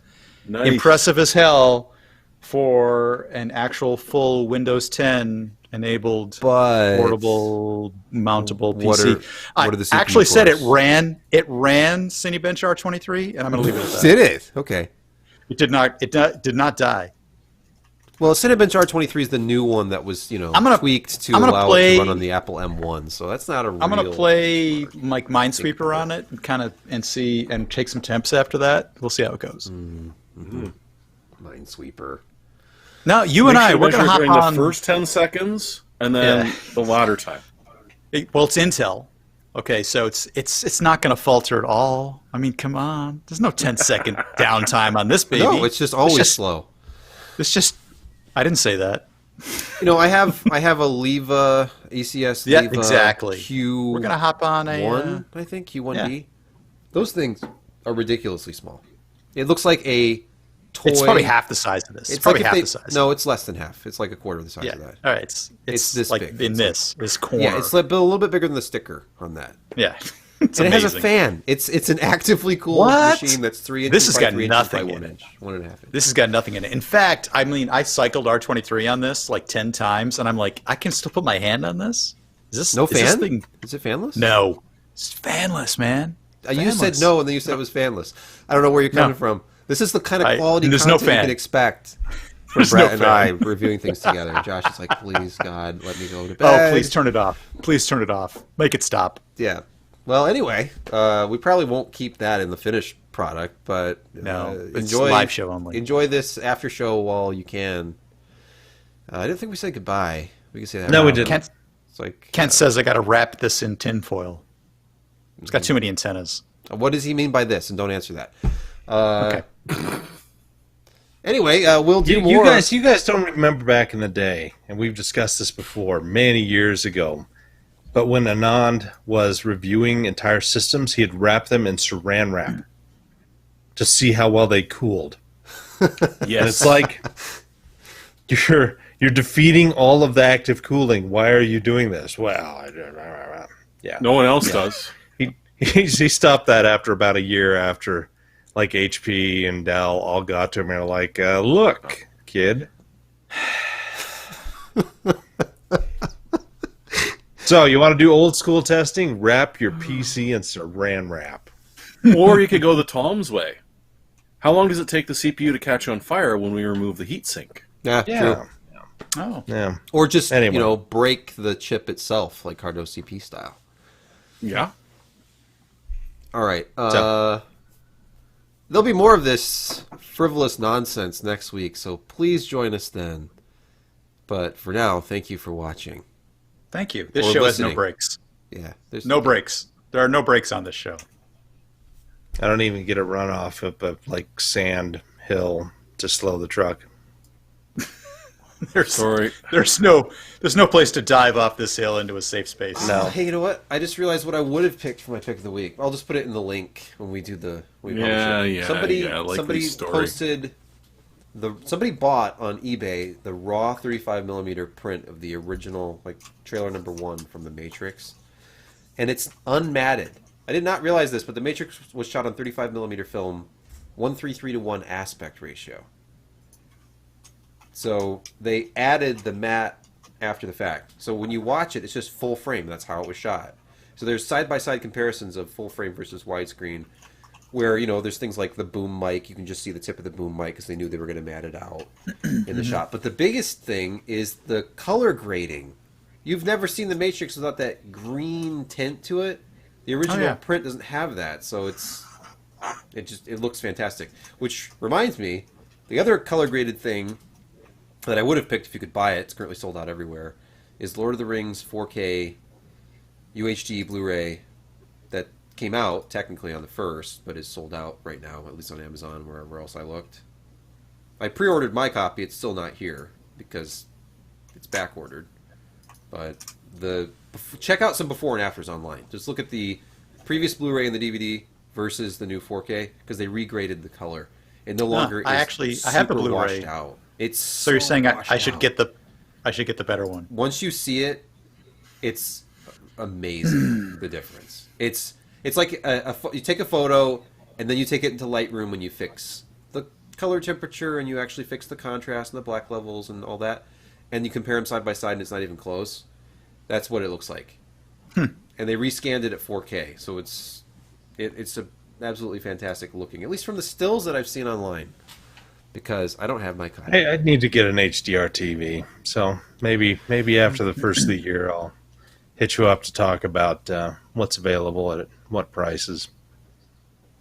Nice. Impressive as hell for an actual full Windows 10 enabled But portable mountable What PC. are- what are the CPU actually said it cores? ran Cinebench R23, and I'm going to leave it at that. did it? Okay. It did not die. Well, Cinebench R23 is the new one that was, I'm gonna- tweaked to I'm gonna allow it play- to run on the Apple M1. So that's not a real. I'm going to play like Minesweeper on it and see and take some temps after that. We'll see how it goes. Minesweeper. Now, you Make and I, sure we're to going to measure hop during on. the first 10 seconds and then Yeah. the latter time. Well, it's Intel. Okay, so it's not going to falter at all. I mean, come on. There's no 10-second downtime on this baby. No, it's just always just- slow. It's just. I didn't say that. I have a Leva ECS Yeah, Leva exactly. Q. We're going to hop on a. one, I think Q1D. Those things are ridiculously small. It looks like a toy. It's probably half the size of this. It's It's probably like half if the size. No, it's less than half. It's like a quarter of the size Yeah. of that. All right. It's this like big. in It's this corner. Yeah, it's a little bit bigger than the sticker on that. Yeah. It's And it has a amazing. fan. It's an actively cooled What? machine that's 3 inches This has by got 3 inches by nothing 1 in it. inch, 1.5 inch. This has got nothing in it. In fact, I mean, I cycled R23 on this like 10 times, and I'm like, I can still put my hand on this. Is this No is this fan? thing- Is it fanless? No, it's fanless, man. You said Fanless. no, and then you said it was fanless. I don't know where you're coming No. from. This is the kind of I- quality there's no content you fan. can expect from There's no Brett and I fan. reviewing things together. And Josh is like, please, God, let me go to Oh, bed. please turn it off. Please turn it off. Make it stop. Yeah. Well, anyway, we probably won't keep that in the finished product, but No, it's enjoy live show only. Enjoy this after show while you can. I didn't think we said goodbye. We can say that. No, now. we didn't. Kent, It's like Kent says I got to wrap this in tinfoil. It's got too many antennas. what does he mean by this? And don't answer that. Okay. Anyway, we'll do You, more. you guys don't remember back in the day, and we've discussed this before many years ago. But when Anand was reviewing entire systems, he'd wrap them in Saran wrap to see how well they cooled. And it's like you're defeating all of the active cooling. Why are you doing this? Well, yeah. No one else does. He stopped that after about a year after, like, HP and Dell all got to him and were like, look, kid. So you want to do old school testing? Wrap your PC in Saran wrap. Or you could go the Tom's way. How long does it take the CPU to catch on fire when we remove the heatsink? Yeah, Yeah. true. Oh. Yeah. Or just Anyway. break the chip itself, like Cardo CP style. Yeah. All right. There'll be more of this frivolous nonsense next week, so please join us then. But for now, thank you for watching. Thank you. This Or show has no listening. breaks. Yeah, there's No breaks. There are no breaks on this show. I don't even get a run off of a, like, sand hill to slow the truck. Sorry. There's no place to dive off this hill into a safe space. No. Hey, you know what? I just realized what I would have picked for my pick of the week. I'll just put it in the link when we do the. We publish Yeah, it. yeah, Somebody, yeah, likely somebody story. posted somebody bought on eBay the raw 35mm print of the original, like, trailer number 1 from The Matrix, and it's unmatted. I did not realize this, but The Matrix was shot on 35mm film, 1:33:1 aspect ratio. So they added the matte after the fact. So when you watch it, it's just full frame. That's how it was shot. So there's side-by-side comparisons of full frame versus widescreen, where, there's things like the boom mic. You can just see the tip of the boom mic because they knew they were going to mat it out in the shot. But the biggest thing is the color grading. You've never seen The Matrix without that green tint to it. The original print doesn't have that, so it looks fantastic. Which reminds me, the other color graded thing that I would have picked if you could buy it, it's currently sold out everywhere, is Lord of the Rings 4K UHD Blu-ray that came out technically on the 1st, but is sold out right now, at least on Amazon, wherever else I looked. I pre-ordered my copy. It's still not here because it's back-ordered. But check out some before and afters online. Just look at the previous Blu-ray and the DVD versus the new 4K because they regraded the color. It no longer I have the super Blu-ray. washed out. It's So you're saying I washed should out. get the better one. Once you see it, it's amazing the difference. It's like you take a photo and then you take it into Lightroom and you fix the color temperature and you actually fix the contrast and the black levels and all that, and you compare them side by side and it's not even close. That's what it looks like. And they rescanned it at 4K, so it's absolutely fantastic looking, at least from the stills that I've seen online. Because I don't have my copy. Hey, I'd need to get an HDR TV, so maybe after the first of the year, I'll hit you up to talk about what's available at what prices.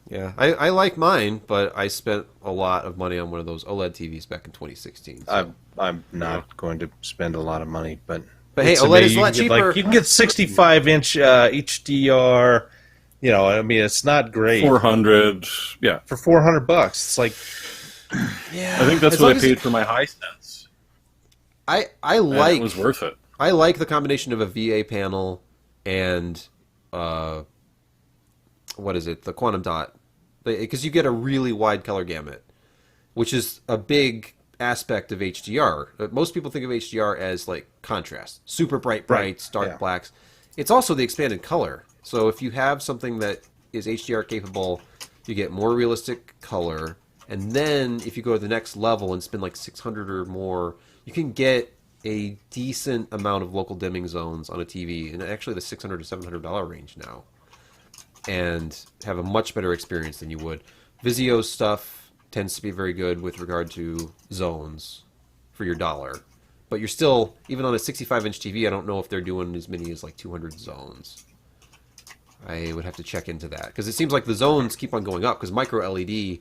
Yeah, I like mine, but I spent a lot of money on one of those OLED TVs back in 2016. So. I'm not going to spend a lot of money, but Hey, it's OLED amazing. is a lot You can get, cheaper. you can get 65-inch HDR. I mean, it's not great 400. Yeah. for $400. It's like, Yeah, I think that's as what long I as- paid for my Hisense. I And like it was worth it. I like the combination of a VA panel and what is it? The quantum dot, because you get a really wide color gamut, which is a big aspect of HDR. Most people think of HDR as like contrast, super bright brights, dark yeah. blacks. It's also the expanded color. So if you have something that is HDR capable, you get more realistic color. And then if you go to the next level and spend like 600 or more, you can get a decent amount of local dimming zones on a TV, and actually the $600 to $700 range now, and have a much better experience than you would. Vizio's stuff tends to be very good with regard to zones for your dollar, but you're still, even on a 65-inch TV, I don't know if they're doing as many as like 200 zones. I would have to check into that, because it seems like the zones keep on going up, because micro LED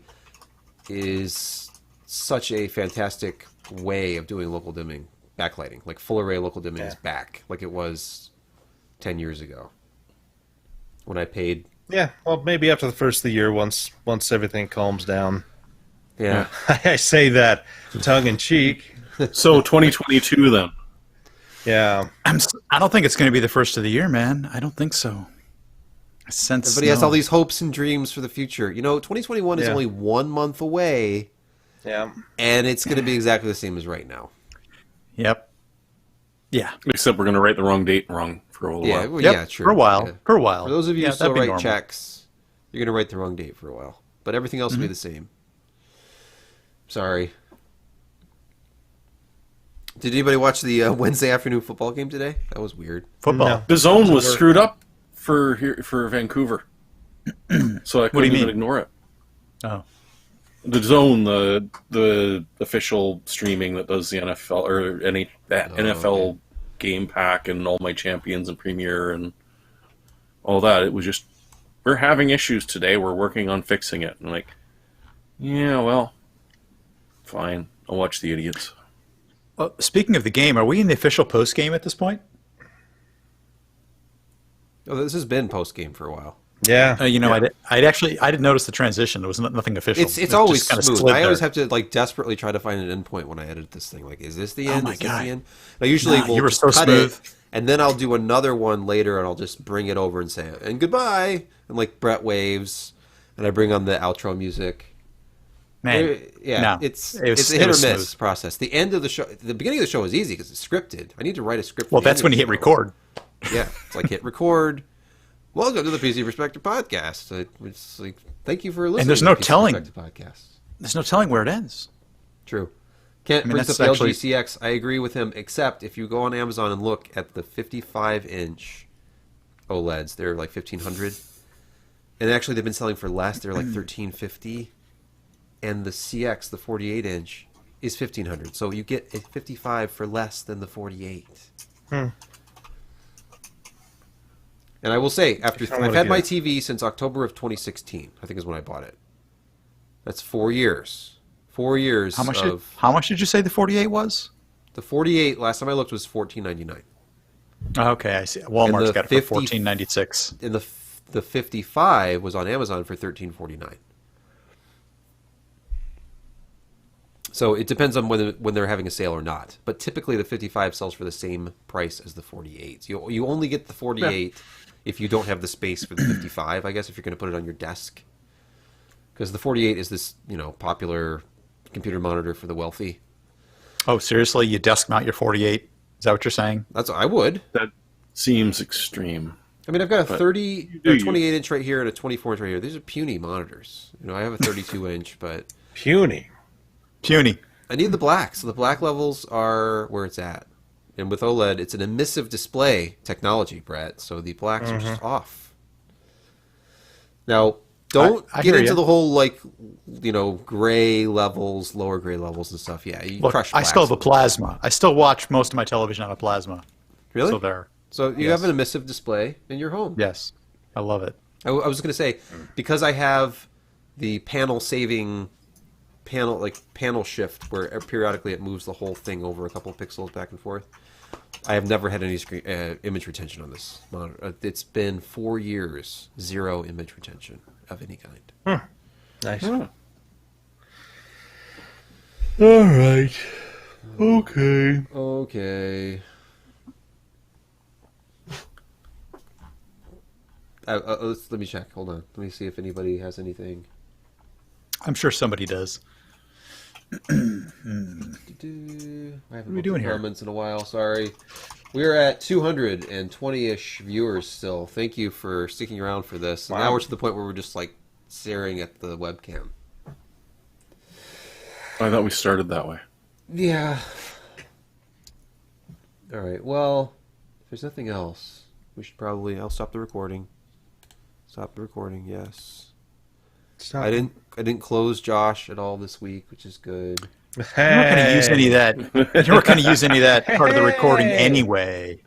is such a fantastic way of doing local dimming. backlighting. Like full array local dimming is back, like it was 10 years ago when I paid. Yeah, well, maybe after the first of the year, once everything calms down. Yeah, I say that tongue in cheek. So 2022 then. Yeah. I don't think it's going to be the first of the year, man. I don't think so. I sense. everybody has all these hopes and dreams for the future. 2021 is Yeah. only 1 month away, Yeah. and it's going to be exactly the same as right now. Yep. Yeah. Except we're going to write the wrong date wrong for a little Yeah, while. well, Yep. yeah, true. For a while. Yeah. For a while. For those of you Yeah, who still that'd be write normal. checks, you're going to write the wrong date for a while. But everything else will be the same. Sorry. Did anybody watch the Wednesday afternoon football game today? That was weird. Football. No. The zone was screwed up for Vancouver, so I do you couldn't even mean? ignore it. Oh. The zone, the official streaming that does the NFL or any that NFL okay. game pack and all my champions and Premier and all that. It was just we're having issues today. We're working on fixing it. And like, yeah, well, fine. I'll watch the idiots. Well, speaking of the game, are we in the official post game at this point? Oh, this has been post game for a while. Yeah. I didn't notice the transition. There was nothing official. It's It always just kinda smooth. slid I always there. have to like desperately try to find an endpoint when I edit this thing. Like, is this the end? my Is this God. the end? I usually Nah, will you were just so cut smooth. it, and then I'll do another one later, and I'll just bring it over and say and goodbye, and like Brett waves, and I bring on the outro music. Man, Yeah, no, it's it was- a it hit or was miss smooth. process. The end of the show, the beginning of the show is easy because it's scripted. I need to write a script. Well, for the that's end when of you the hit show. record. Yeah, it's like hit record. Welcome to the PC Perspective Podcast. It's like thank you for listening. there's to no the PC telling. Perspective Podcast. There's no telling where it ends. True. Kent mean, brings up that's the actually- LG CX. I agree with him, except if you go on Amazon and look at the 55-inch OLEDs, they're like 1,500. And actually, they've been selling for less. They're like 1,350. And the CX, the 48-inch, is 1,500. So you get a 55 for less than the 48. And I will say, I I've wanna had my get- TV since October of 2016. I think is when I bought it. That's 4 years. 4 years How much? of How much did you say the 48 was? the 48. Last time I looked was $14.99. Oh, okay, I see. Walmart's the got it 50 for $14.96. And the 55 was on Amazon for $13.49. So it depends on when they're having a sale or not. But typically the 55 sells for the same price as the 48. You only get the 48 if you don't have the space for the 55, I guess, if you're going to put it on your desk. Because the 48 is this, popular computer monitor for the wealthy. Oh, seriously? You desk mount your 48? Is that what you're saying? That's I would. That seems extreme. I mean, I've got a But 30 do or you. 28 inch right here and a 24 inch right here. These are puny monitors. I have a 32 inch, but Puny. Puny. I need the black. So the black levels are where it's at. And with OLED, it's an emissive display technology, Brett. So the blacks are just off. Now, don't I get hear into ya. the whole gray levels, lower gray levels and stuff. Yeah, you Look, crush I blacks. still have a plasma. I still watch most of my television on a plasma. Really? So there. So you Yes. have an emissive display in your home. Yes. I love it. I was going to say, because I have the panel shift where periodically it moves the whole thing over a couple of pixels back and forth. I have never had any image retention on this monitor. It's been 4 years, 0 image retention of any kind. Nice. Huh. All right. Okay. Okay. Let me check. Hold on. Let me see if anybody has anything. I'm sure somebody does. I haven't we looked doing at here? comments in a while. Sorry. We're at 220-ish viewers still. Thank you for sticking around for this. And now Wow. we're to the point where we're just like staring at the webcam. I thought we started that way. Yeah. All right. Well, if there's nothing else, we should probably. I'll stop the recording. Stop the recording. Yes. Stop. I didn't close Josh at all this week, which is good. You weren't going to use any of that. You weren't going to use any of that part of the recording anyway.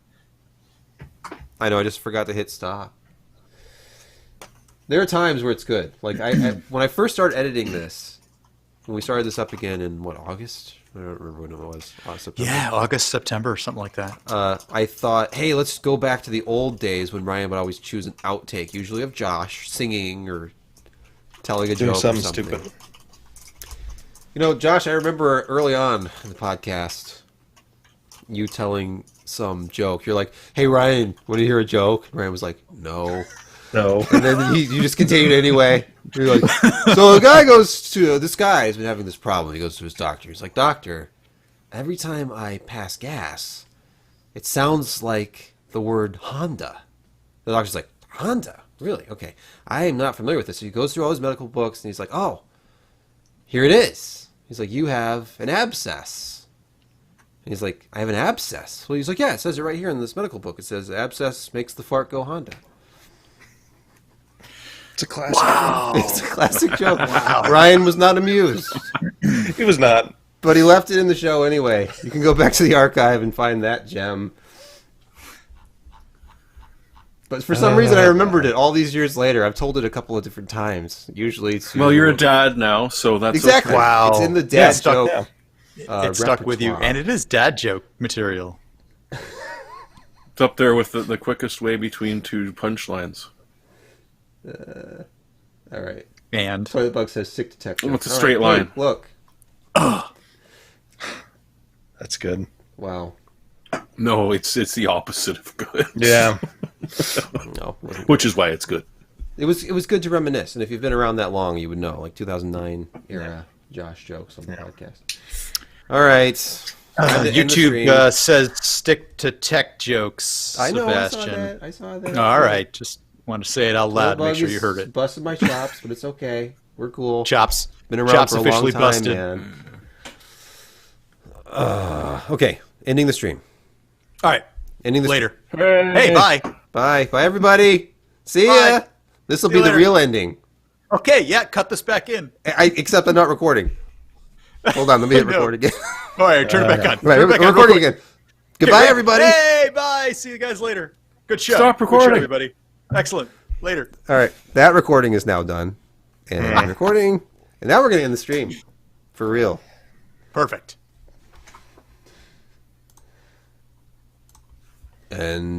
I know. I just forgot to hit stop. There are times where it's good. Like when I first started editing this, when we started this up again in what, August? I don't remember when it was. September. Yeah, August, September, something like that. I thought, hey, let's go back to the old days when Ryan would always choose an outtake, usually of Josh singing or telling a Doing joke. something or something stupid. You know, Josh, I remember early on in the podcast, you telling some joke. You're like, hey, Ryan, want to hear a joke? And Ryan was like, no. No. And then you just continued anyway. You're like, so the guy goes to, this guy has been having this problem. He goes to his doctor. He's like, doctor, every time I pass gas, it sounds like the word Honda. The doctor's like, Honda? Really? Okay. I am not familiar with this. So he goes through all his medical books and he's like, oh, here it is. He's like, you have an abscess. And he's like, I have an abscess. Well, he's like, yeah, it says it right here in this medical book. It says, abscess makes the fart go Honda. It's a classic. Wow. It's a classic joke. Wow. Ryan was not amused, He was not. but he left it in the show anyway. You can go back to the archive and find that gem. But for some reason, I remembered it all these years later. I've told it a couple of different times. Usually, to, Well, you're a dad now, so that's exactly. okay. Wow. It's in the Yeah, dad it's stuck- joke. It stuck with you, repertoire. and it is dad joke material. It's up there with the quickest way between two punchlines. All right. And Toilet Bug says sick detector. Oh, it's a All straight line. Look. That's good. Wow. No, it's the opposite of good. Yeah. No. it wasn't. Which is why it's good. It was good to reminisce, and if you've been around that long, you would know, like 2009 era Josh jokes on the podcast. All right. End the stream. YouTube says stick to tech jokes. I know. Sebastian. I saw that. All right, just want to say it out loud. Make sure you heard it. Busted my chops, but it's okay. We're cool. Chops. Been around Chops for a officially long time, busted. man. Okay, ending the stream. All right. Ending the Later. Hey, bye. Bye, bye, everybody. See ya. Bye. This will See be you the later. real ending. Okay, yeah, cut this back in. Except I'm not recording. Hold on, let me hit No. record again. All right, turn it back on. Right, Turn it back we're on real recording quick. again. Goodbye, everybody. Hey, bye. See you guys later. Good show. Stop Good show, recording. everybody. Excellent. Later. All right, that recording is now done, and recording, and now we're gonna end the stream for real. Perfect. And